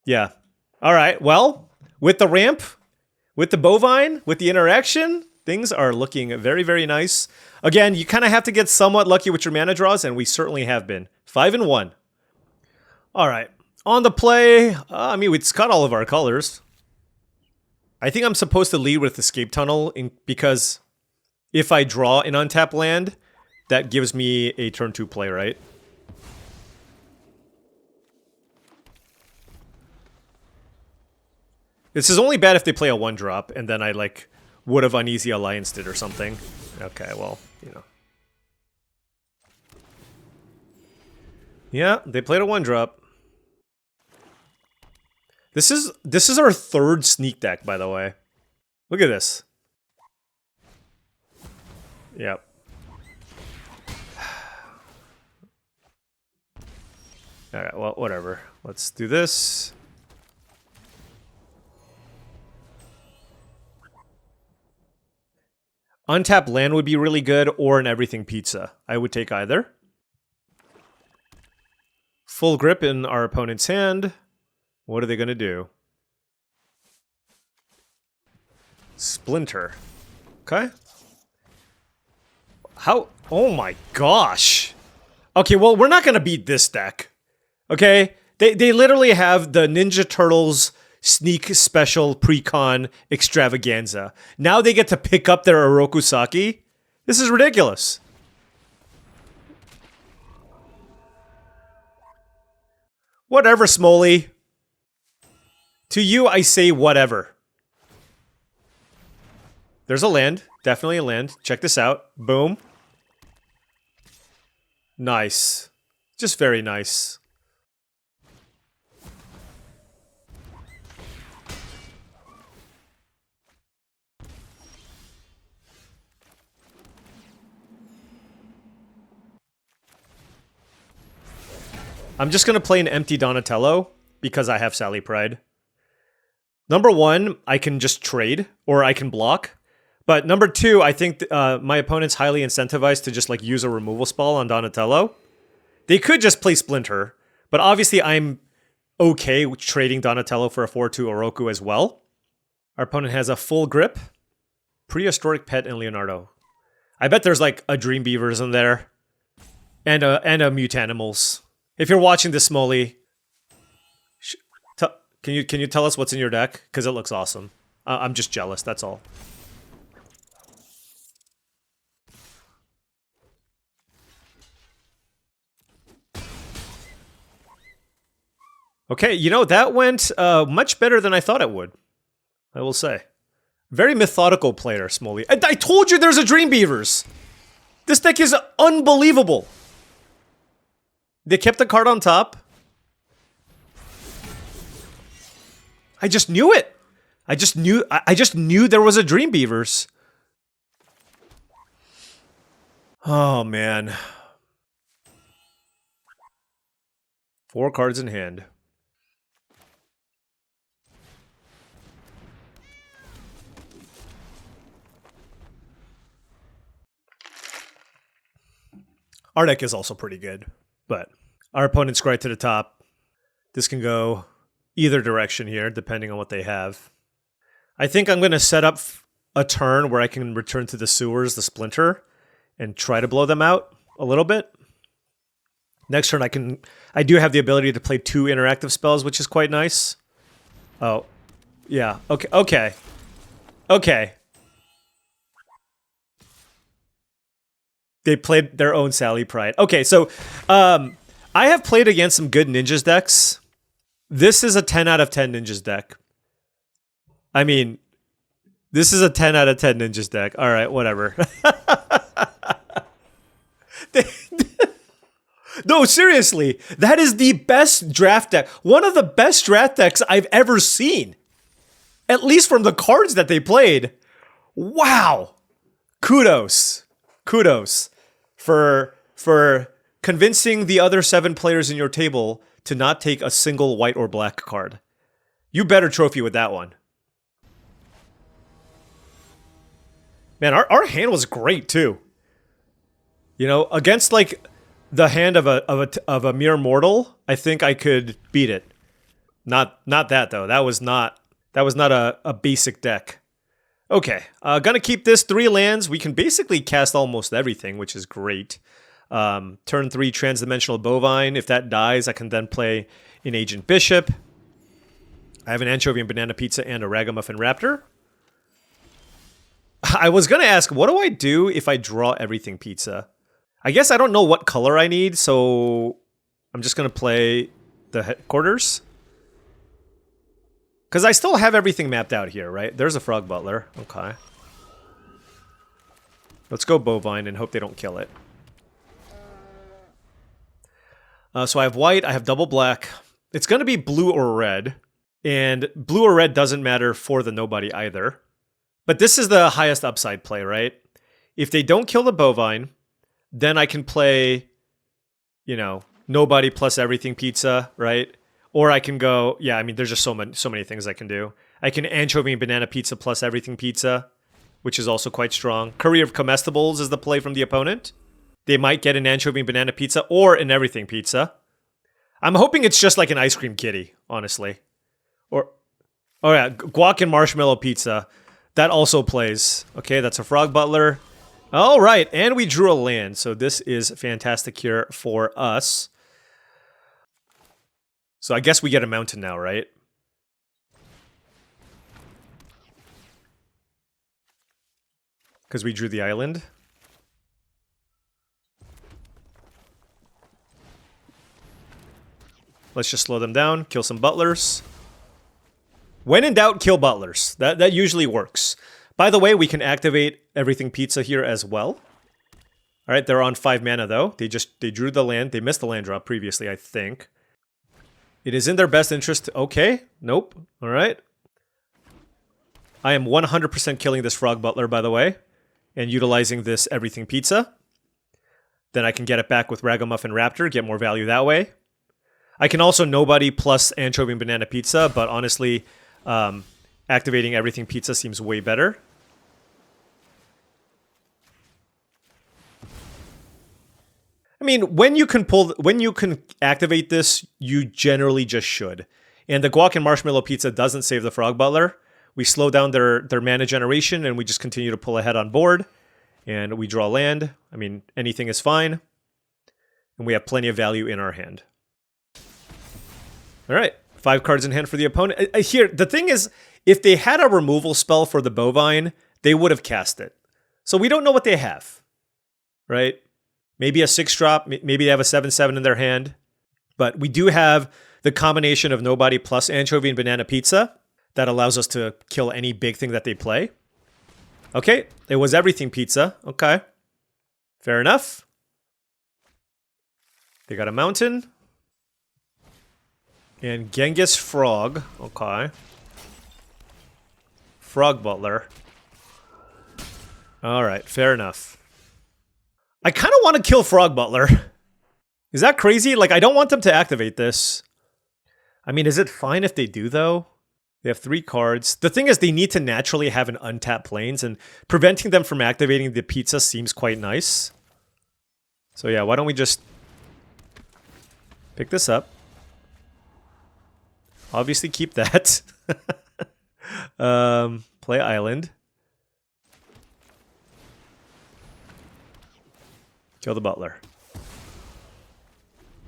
Yeah. All right, well, with the ramp, with the Bovine, with the interaction, things are looking very, very nice. Again, you kind of have to get somewhat lucky with your mana draws, and we certainly have been. 5-1. All right, on the play, I mean, it's got all of our colors. I think I'm supposed to lead with Escape Tunnel because if I draw an untapped land, that gives me a turn 2 play, right? This is only bad if they play a 1-drop, and then I, like, would have Uneasy Allianced it or something. Okay, well, you know. Yeah, they played a 1-drop. This is our 3rd sneak deck, by the way. Look at this. Yep. Alright, well, whatever. Let's do this. Untap land would be really good, or an everything pizza. I would take either. Full grip in our opponent's hand. What are they going to do? Splinter. Okay. How? Oh my gosh. Okay, well, we're not going to beat this deck. Okay? They literally have the Ninja Turtles Sneak Special Precon Extravaganza. Now they get to pick up their Orokusaki? This is ridiculous. Whatever, Smoley. To you, I say whatever. There's a land. Definitely a land. Check this out. Boom. Nice. Just very nice. I'm just going to play an empty Donatello because I have Sally Pride. Number 1, I can just trade or I can block. But number 2, I think my opponent's highly incentivized to just like use a removal spell on Donatello. They could just play Splinter, but obviously I'm okay with trading Donatello for a 4-2 Oroku as well. Our opponent has a full grip, prehistoric pet, and Leonardo. I bet there's like a Dream Beavers in there, and a Mutanimals. If you're watching this, Smoley, can you tell us what's in your deck? Because it looks awesome. I'm just jealous, that's all. Okay, you know, that went much better than I thought it would. I will say. Very methodical player, Smoley. I told you there's a Dream Beavers! This deck is unbelievable! They kept the card on top. I just knew it. I just knew there was a Dream Beavers. Oh man. 4 cards in hand. Our deck is also pretty good, but our opponent's right to the top. This can go either direction here, depending on what they have. I think I'm going to set up a turn where I can return to the sewers, the Splinter, and try to blow them out a little bit. Next turn, I do have the ability to play 2 interactive spells, which is quite nice. Oh, yeah. Okay. They played their own Sally Pride. Okay, so I have played against some good Ninjas decks. This is a 10 out of 10 Ninjas deck. I mean, this is a 10 out of 10 Ninjas deck. All right, whatever. No, seriously, that is the best draft deck. One of the best draft decks I've ever seen. At least from the cards that they played. Wow. Kudos for convincing the other 7 players in your table to not take a single white or black card. You better trophy with that one. Man, our hand was great too. You know, against like the hand of a mere mortal, I think I could beat it. Not that though. That was not a basic deck. Okay, gonna keep this 3 lands. We can basically cast almost everything, which is great. Turn 3 Transdimensional Bovine. If that dies, I can then play an Agent Bishop. I have an Anchovy and Banana Pizza and a Ragamuffin Raptor. I was gonna ask, what do I do if I draw everything pizza? I guess I don't know what color I need, so I'm just gonna play the headquarters. Because I still have everything mapped out here, right? There's a Frog Butler. Okay. Let's go Bovine and hope they don't kill it. So I have white, I have double black. It's going to be blue or red. And blue or red doesn't matter for the nobody either. But this is the highest upside play, right? If they don't kill the Bovine, then I can play, you know, nobody plus everything pizza, right? Or I can go, yeah, I mean, there's just so many things I can do. I can anchovy and banana pizza plus everything pizza, which is also quite strong. Curry of comestibles is the play from the opponent. They might get an anchovy and banana pizza or an everything pizza. I'm hoping it's just like an ice cream kitty, honestly. Or, oh yeah, guac and marshmallow pizza. That also plays. Okay, that's a Frog Butler. All right, and we drew a land, so this is fantastic here for us. So I guess we get a mountain now, right? Because we drew the island. Let's just slow them down, kill some butlers. When in doubt, kill butlers. That usually works. By the way, we can activate everything pizza here as well. All right, they're on 5 mana though. They drew the land. They missed the land drop previously, I think. It is in their best interest to, okay, nope. All right. I am 100% killing this Frog Butler, by the way, and utilizing this everything pizza. Then I can get it back with Ragamuffin Raptor, get more value that way. I can also nobody plus anchovy and banana pizza, but honestly, activating everything pizza seems way better. I mean, when you can activate this, you generally just should. And the guac and marshmallow pizza doesn't save the Frog Butler. We slow down their mana generation, and we just continue to pull ahead on board. And we draw land. I mean, anything is fine. And we have plenty of value in our hand. All right, 5 cards in hand for the opponent. Here, the thing is, if they had a removal spell for the Bovine, they would have cast it. So we don't know what they have, right? Maybe a 6-drop, maybe they have a 7/7 in their hand. But we do have the combination of nobody plus anchovy and banana pizza that allows us to kill any big thing that they play. Okay, it was everything pizza. Okay, fair enough. They got a mountain. And Genghis Frog. Okay. Frog Butler. Alright, fair enough. I kind of want to kill Frog Butler. Is that crazy? Like, I don't want them to activate this. I mean, is it fine if they do, though? They have 3 cards. The thing is, they need to naturally have an untapped plains, and preventing them from activating the pizza seems quite nice. So yeah, why don't we just pick this up? Obviously keep that. Play island. Kill the butler.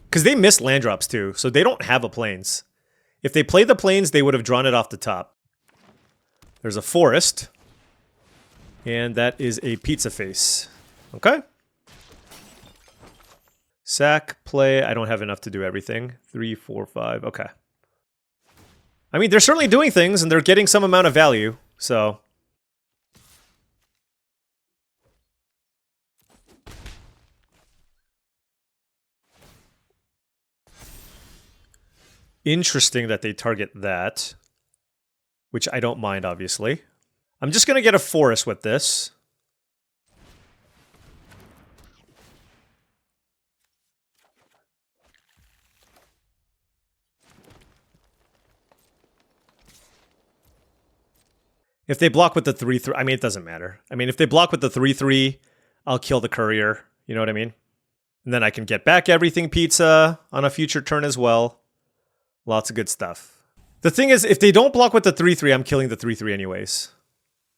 Because they miss land drops too, so they don't have a plains. If they played the plains, they would have drawn it off the top. There's a forest. And that is a pizza face. Okay. Sack, play. I don't have enough to do everything. 3, 4, 5. Okay. I mean, they're certainly doing things, and they're getting some amount of value, so... Interesting that they target that. Which I don't mind, obviously. I'm just going to get a forest with this. If they block with the 3/3, I mean, it doesn't matter. I mean, if they block with the 3/3, I'll kill the courier. You know what I mean? And then I can get back everything pizza on a future turn as well. Lots of good stuff. The thing is, if they don't block with the 3/3, I'm killing the 3/3 anyways.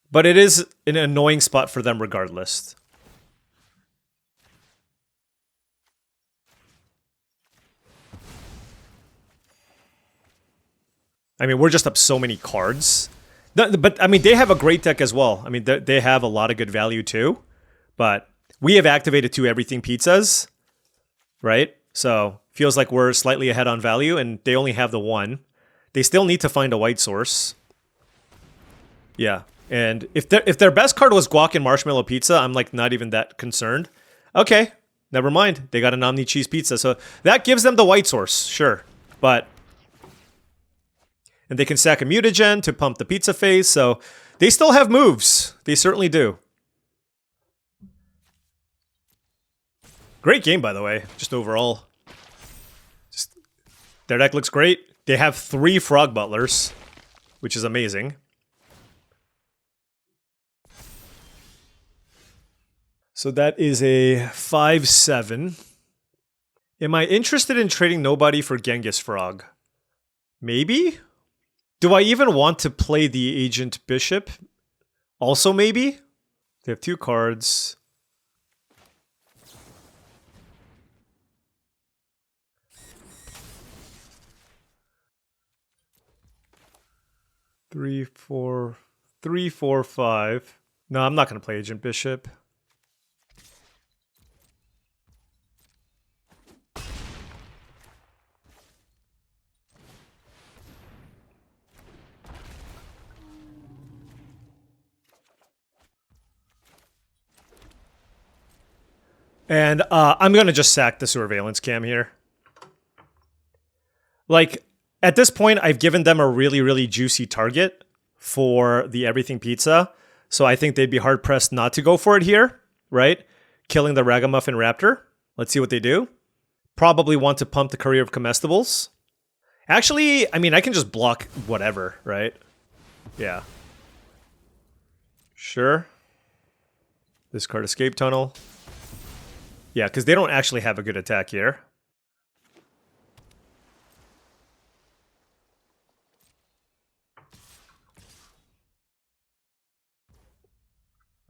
But it is an annoying spot for them regardless. I mean, we're just up so many cards. But, I mean, they have a great deck as well. I mean, they have a lot of good value too. But we have activated 2 everything pizzas, right? So, feels like we're slightly ahead on value, and they only have the 1. They still need to find a white source. Yeah, and if their best card was Guac and Marshmallow Pizza, I'm like not even that concerned. Okay, never mind. They got an Omni Cheese Pizza, so that gives them the white source, sure. But and they can sack a Mutagen to pump the Pizza Face, so they still have moves. They certainly do. Great game, by the way, just overall. Just, their deck looks great. They have 3 Frog Butlers, which is amazing. So that is a 5-7. Am I interested in trading Nobody for Genghis Frog? Maybe? Do I even want to play the Agent Bishop? Also maybe? They have 2 cards. Three, four, 5. No, I'm not going to play Agent Bishop. And I'm going to just sack the Surveillance Cam here. Like, at this point, I've given them a really, really juicy target for the Everything Pizza. So I think they'd be hard-pressed not to go for it here, right? Killing the Ragamuffin Raptor. Let's see what they do. Probably want to pump the Courier of Comestibles. Actually, I mean, I can just block whatever, right? Yeah. Sure. Discard Escape Tunnel. Yeah, because they don't actually have a good attack here.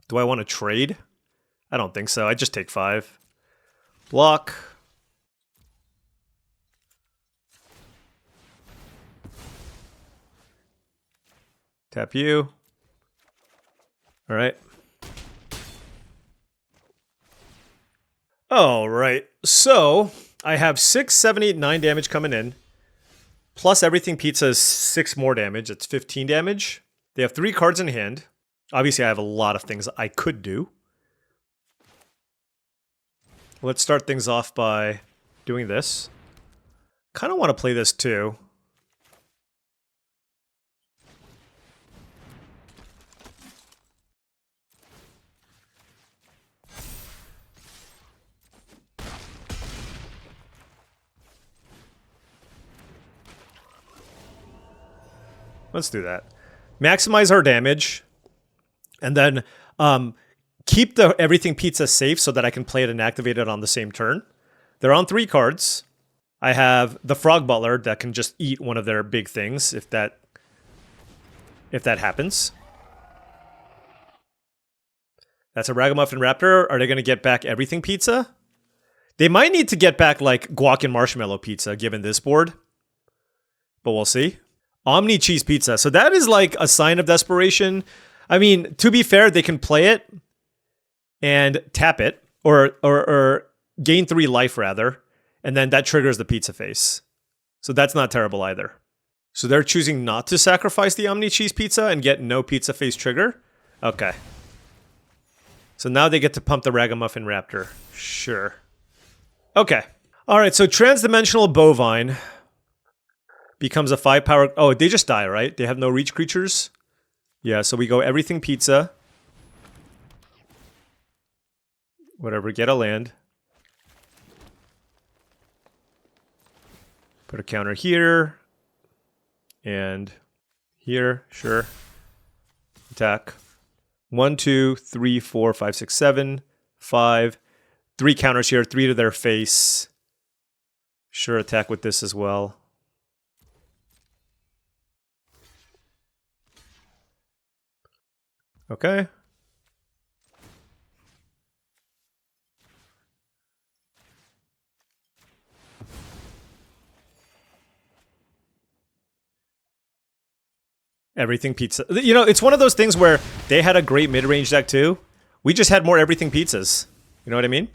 Do I want to trade? I don't think so. I just take 5. Block. Tap you. All right. All right. So I have 6, 7, 8, 9 damage coming in. Plus Everything Pizza is 6 more damage. It's 15 damage. They have 3 cards in hand. Obviously, I have a lot of things I could do. Let's start things off by doing this. Kind of want to play this too. Let's do that. Maximize our damage. And then keep the Everything Pizza safe so that I can play it and activate it on the same turn. They're on 3 cards. I have the Frog Butler that can just eat one of their big things if that happens. That's a Ragamuffin Raptor. Are they going to get back Everything Pizza? They might need to get back like Guac and Marshmallow Pizza given this board. But we'll see. Omni Cheese Pizza. So that is like a sign of desperation. I mean, to be fair, they can play it and tap it, or gain 3 life rather, and then that triggers the Pizza Face. So that's not terrible either. So they're choosing not to sacrifice the Omni Cheese Pizza and get no Pizza Face trigger? Okay. So now they get to pump the Ragamuffin Raptor. Sure. Okay. Alright, so Transdimensional Bovine becomes a 5-power... Oh, they just die, right? They have no reach creatures? Yeah, so we go Everything Pizza. Whatever, get a land. Put a counter here. And here, sure. Attack. 1, 2, 3, 4, 5, 6, 7, 5. 3 counters here, 3 to their face. Sure, attack with this as well. Okay. Everything Pizza. You know, it's one of those things where they had a great mid-range deck too. We just had more Everything Pizzas. You know what I mean?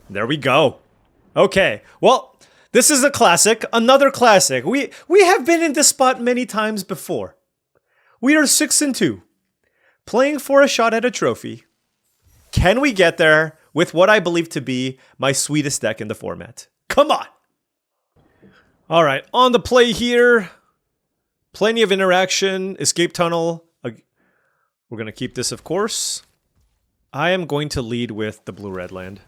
There we go. Okay. Well, This is a classic, another classic. We have been in this spot many times before. We are 6-2, playing for a shot at a trophy. Can we get there with what I believe to be my sweetest deck in the format? Come on! All right, on the play here. Plenty of interaction, escape tunnel. We're going to keep this, of course. I am going to lead with the blue-red land.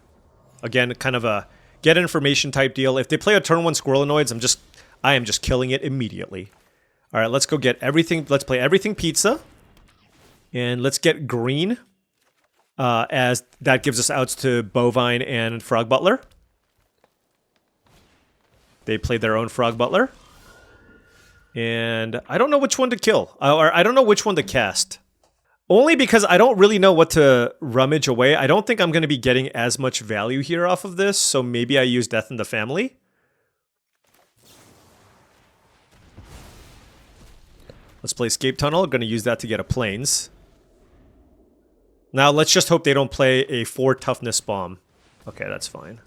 Again, kind of a get information type deal. If they play a turn 1 Squirrelinoids, I am just killing it immediately. All right, let's go get everything. Let's play everything pizza. And let's get green, as that gives us outs to Bovine and Frog Butler. They played their own Frog Butler. And I don't know which one to kill, or I don't know which one to cast. Only because I don't really know what to rummage away. I don't think I'm going to be getting as much value here off of this, so maybe I use Death in the Family. Let's play Escape Tunnel. Going to use that to get a Plains. Now, let's just hope they don't play a 4 Toughness Bomb. Okay, that's fine.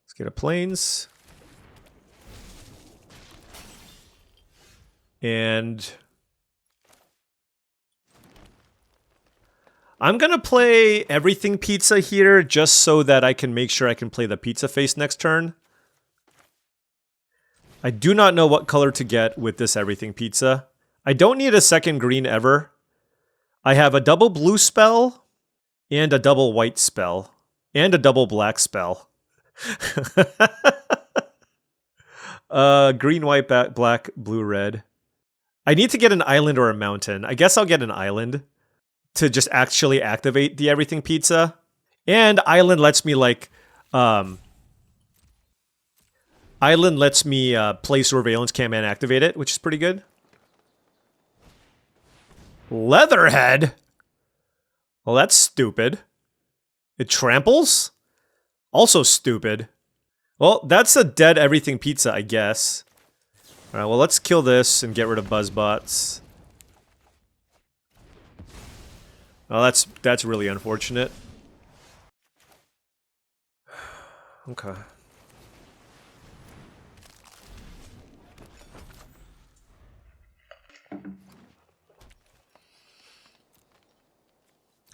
Let's get a Plains. And I'm going to play everything pizza here just so that I can make sure I can play the pizza face next turn. I do not know what color to get with this everything pizza. I don't need a second green ever. I have a double blue spell and a double white spell and a double black spell. Green, white, black, blue, red. I need to get an island or a mountain. I guess I'll get an island to just actually activate the everything pizza. And island lets me play surveillance cam and activate it, which is pretty good. Leatherhead? Well, that's stupid. It tramples? Also stupid. Well, that's a dead everything pizza, I guess. Alright, well, let's kill this and get rid of Buzzbots. Oh, that's really unfortunate. Okay.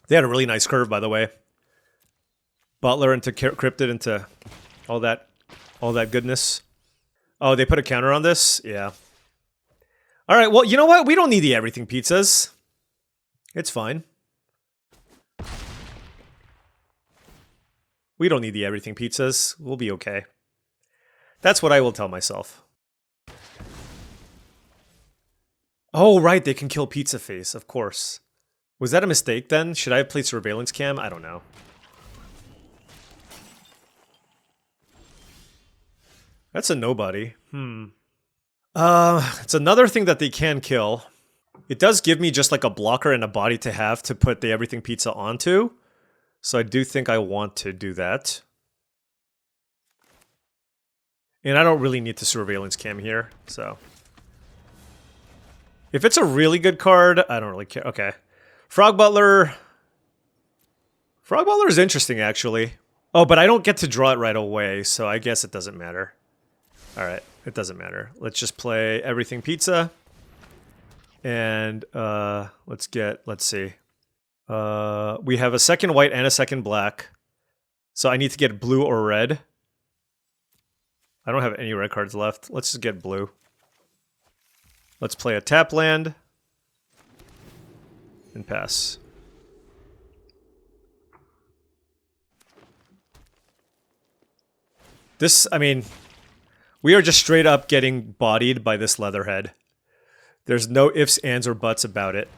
They had a really nice curve, by the way. Butler into Cryptid into all that goodness. Oh, they put a counter on this? Yeah. All right, well, you know what? We don't need the everything pizzas. It's fine. We don't need the everything pizzas. We'll be okay. That's what I will tell myself. Oh, right, they can kill Pizza Face, of course. Was that a mistake then? Should I have played Surveillance Cam? I don't know. That's a nobody. It's another thing that they can kill. It does give me just like a blocker and a body to have to put the everything pizza onto. So I do think I want to do that. And I don't really need to surveillance cam here, so. If it's a really good card, I don't really care. Okay. Frog Butler. Frog Butler is interesting, actually. Oh, but I don't get to draw it right away, so I guess it doesn't matter. Alright, it doesn't matter. Let's just play everything pizza. And, let's see. We have a second white and a second black. So I need to get blue or red. I don't have any red cards left. Let's just get blue. Let's play a tap land. And pass. This, I mean, we are just straight up getting bodied by this Leatherhead. There's no ifs, ands, or buts about it.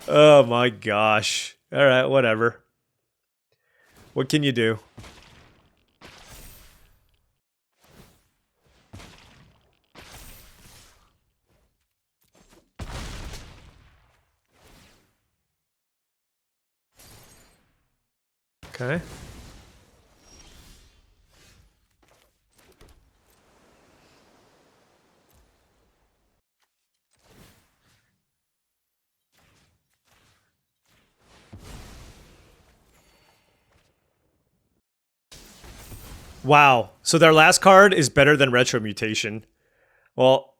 Oh my gosh. Alright, whatever. What can you do? Okay. Wow. So their last card is better than Retro Mutation. Well,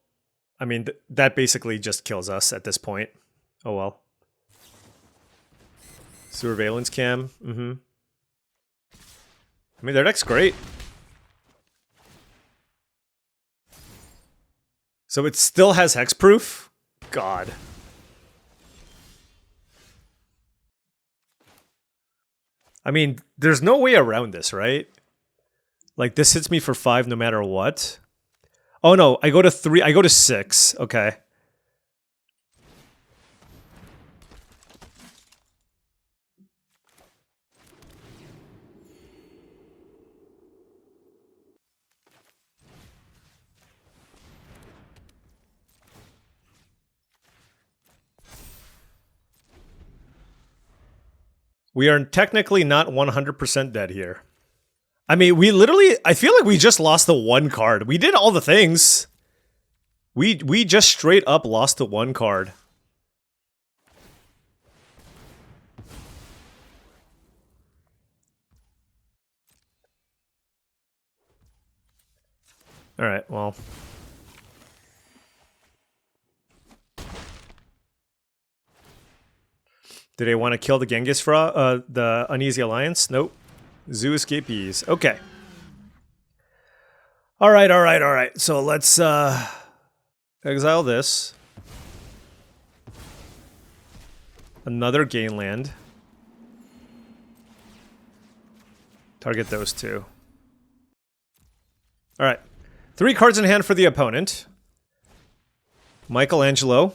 I mean, that basically just kills us at this point. Oh well. Surveillance Cam. Mm-hmm. I mean, their deck's great. So it still has hexproof? God. I mean, there's no way around this, right? Like, this hits me for 5 no matter what. Oh no, I go to 3, I go to 6. Okay. We are technically not 100% dead here. I mean, we literally, I feel like we just lost the one card. We did all the things. We just straight up lost the one card. All right, well. Did they want to kill the Genghis Frog, the Uneasy Alliance? Nope. Zoo escapees. Okay. All right. So let's exile this. Another gain land. Target those two. All right. 3 cards in hand for the opponent. Michelangelo.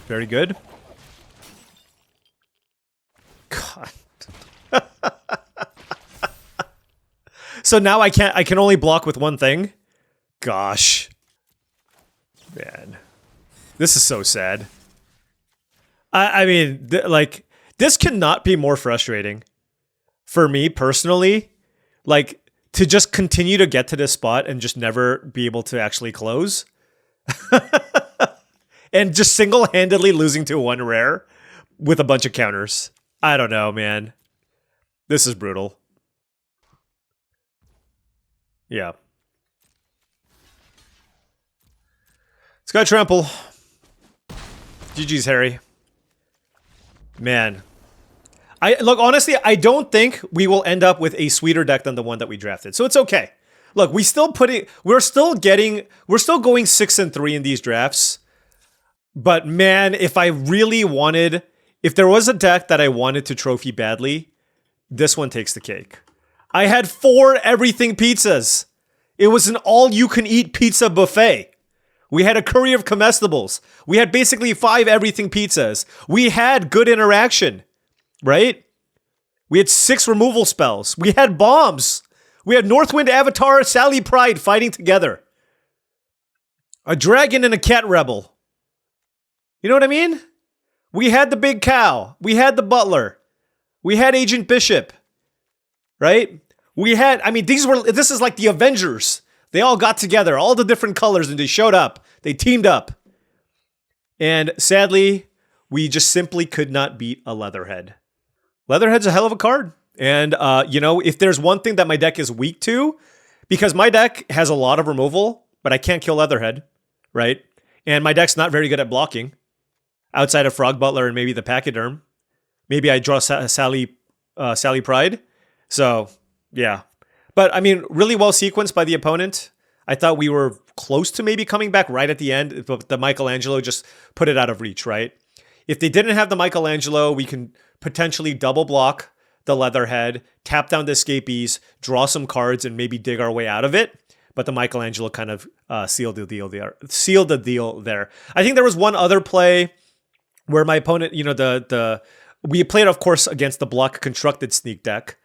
Very good. God. So now I can only block with one thing? Gosh. Man. This is so sad. I mean, like, this cannot be more frustrating. For me, personally. Like, to just continue to get to this spot and just never be able to actually close. And just single-handedly losing to 1 rare with a bunch of counters. I don't know, man. This is brutal. Yeah. Sky Trample. GG's, Harry. Man. Look, honestly, I don't think we will end up with a sweeter deck than the one that we drafted. So it's okay. Look, we're still going 6-3 in these drafts. But man, if there was a deck that I wanted to trophy badly, this one takes the cake. I had 4 everything pizzas. It was an all-you-can-eat pizza buffet. We had a curry of comestibles. We had basically 5 everything pizzas. We had good interaction, right? We had 6 removal spells. We had bombs. We had Northwind Avatar, Sally Pride fighting together. A dragon and a cat rebel. You know what I mean? We had the big cow. We had the butler. We had Agent Bishop. Right? We had, I mean, this is like the Avengers. They all got together, all the different colors, and they showed up. They teamed up. And sadly, we just simply could not beat a Leatherhead. Leatherhead's a hell of a card. And, you know, if there's one thing that my deck is weak to, because my deck has a lot of removal, but I can't kill Leatherhead, right? And my deck's not very good at blocking. Outside of Frog Butler and maybe the Pachyderm. Maybe I draw Sally Pride. So, yeah. But, I mean, really well sequenced by the opponent. I thought we were close to maybe coming back right at the end, but the Michelangelo just put it out of reach, right? If they didn't have the Michelangelo, we can potentially double block the Leatherhead, tap down the escapees, draw some cards, and maybe dig our way out of it. But the Michelangelo kind of sealed the deal there. I think there was one other play where my opponent, you know, we played, of course, against the block constructed sneak deck,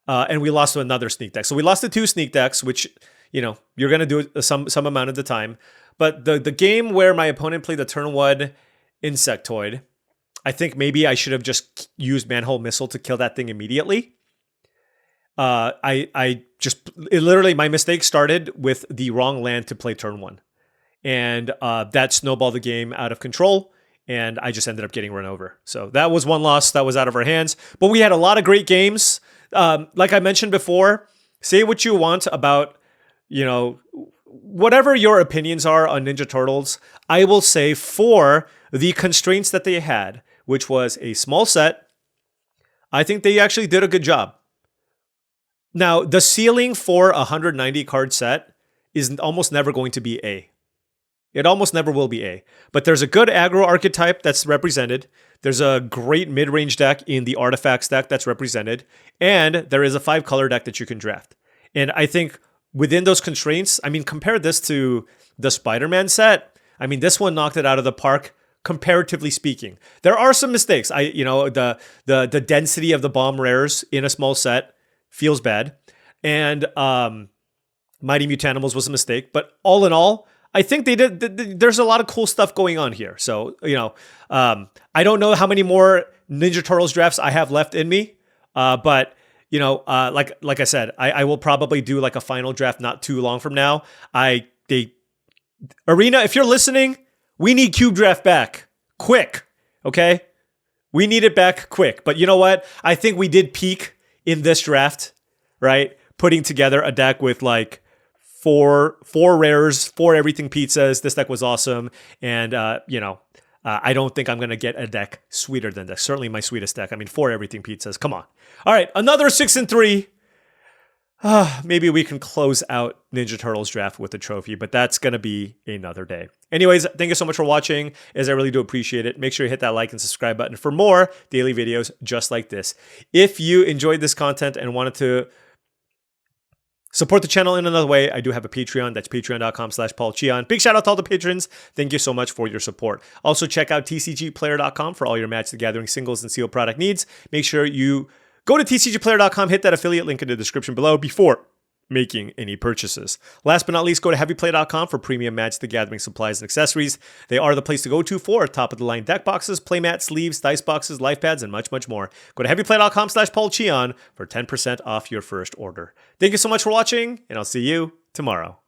and we lost to another sneak deck. So we lost to 2 sneak decks, which, you know, you're going to do some amount of the time. But the game where my opponent played the turn 1 Insectoid, I think maybe I should have just used Manhole Missile to kill that thing immediately. Literally, my mistake started with the wrong land to play turn 1. And that snowballed the game out of control. and I just ended up getting run over. So that was one loss that was out of our hands. But we had a lot of great games. Like I mentioned before, say what you want about, whatever your opinions are on Ninja Turtles, I will say for the constraints that they had, which was a small set, I think they actually did a good job. Now, the ceiling for a 190 card set is almost never going to be A. It almost never will be A. But there's a good aggro archetype that's represented. There's a great mid-range deck in the artifacts deck that's represented. And there is a 5-color deck that you can draft. And I think within those constraints, compare this to the Spider-Man set. This one knocked it out of the park, comparatively speaking. There are some mistakes. The density of the bomb rares in a small set feels bad. And Mighty Mutanimals was a mistake. But all in all, I think they did. There's a lot of cool stuff going on here. So, I don't know how many more Ninja Turtles drafts I have left in me. But, like I said, I will probably do like a final draft not too long from now. Arena, if you're listening, we need Cube Draft back. Quick. Okay? We need it back quick. But you know what? I think we did peak in this draft, right? Putting together a deck with like four rares, 4 everything pizzas. This deck was awesome. And, I don't think I'm going to get a deck sweeter than this. Certainly my sweetest deck. 4 everything pizzas. Come on. All right. Another 6-3. Maybe we can close out Ninja Turtles draft with a trophy, but that's going to be another day. Anyways, thank you so much for watching, as I really do appreciate it. Make sure you hit that like and subscribe button for more daily videos just like this. If you enjoyed this content and wanted to support the channel in another way, I do have a Patreon. That's patreon.com/paulcheon. Big shout out to all the patrons. Thank you so much for your support. Also, check out TCGplayer.com for all your Magic the Gathering singles and sealed product needs. Make sure you go to TCGplayer.com, hit that affiliate link in the description below before making any purchases. Last but not least, go to HeavyPlay.com for premium Magic the Gathering supplies and accessories. They are the place to go to for top-of-the-line deck boxes, playmats, sleeves, dice boxes, life pads, and much, much more. Go to HeavyPlay.com/paulcheon for 10% off your first order. Thank you so much for watching, and I'll see you tomorrow.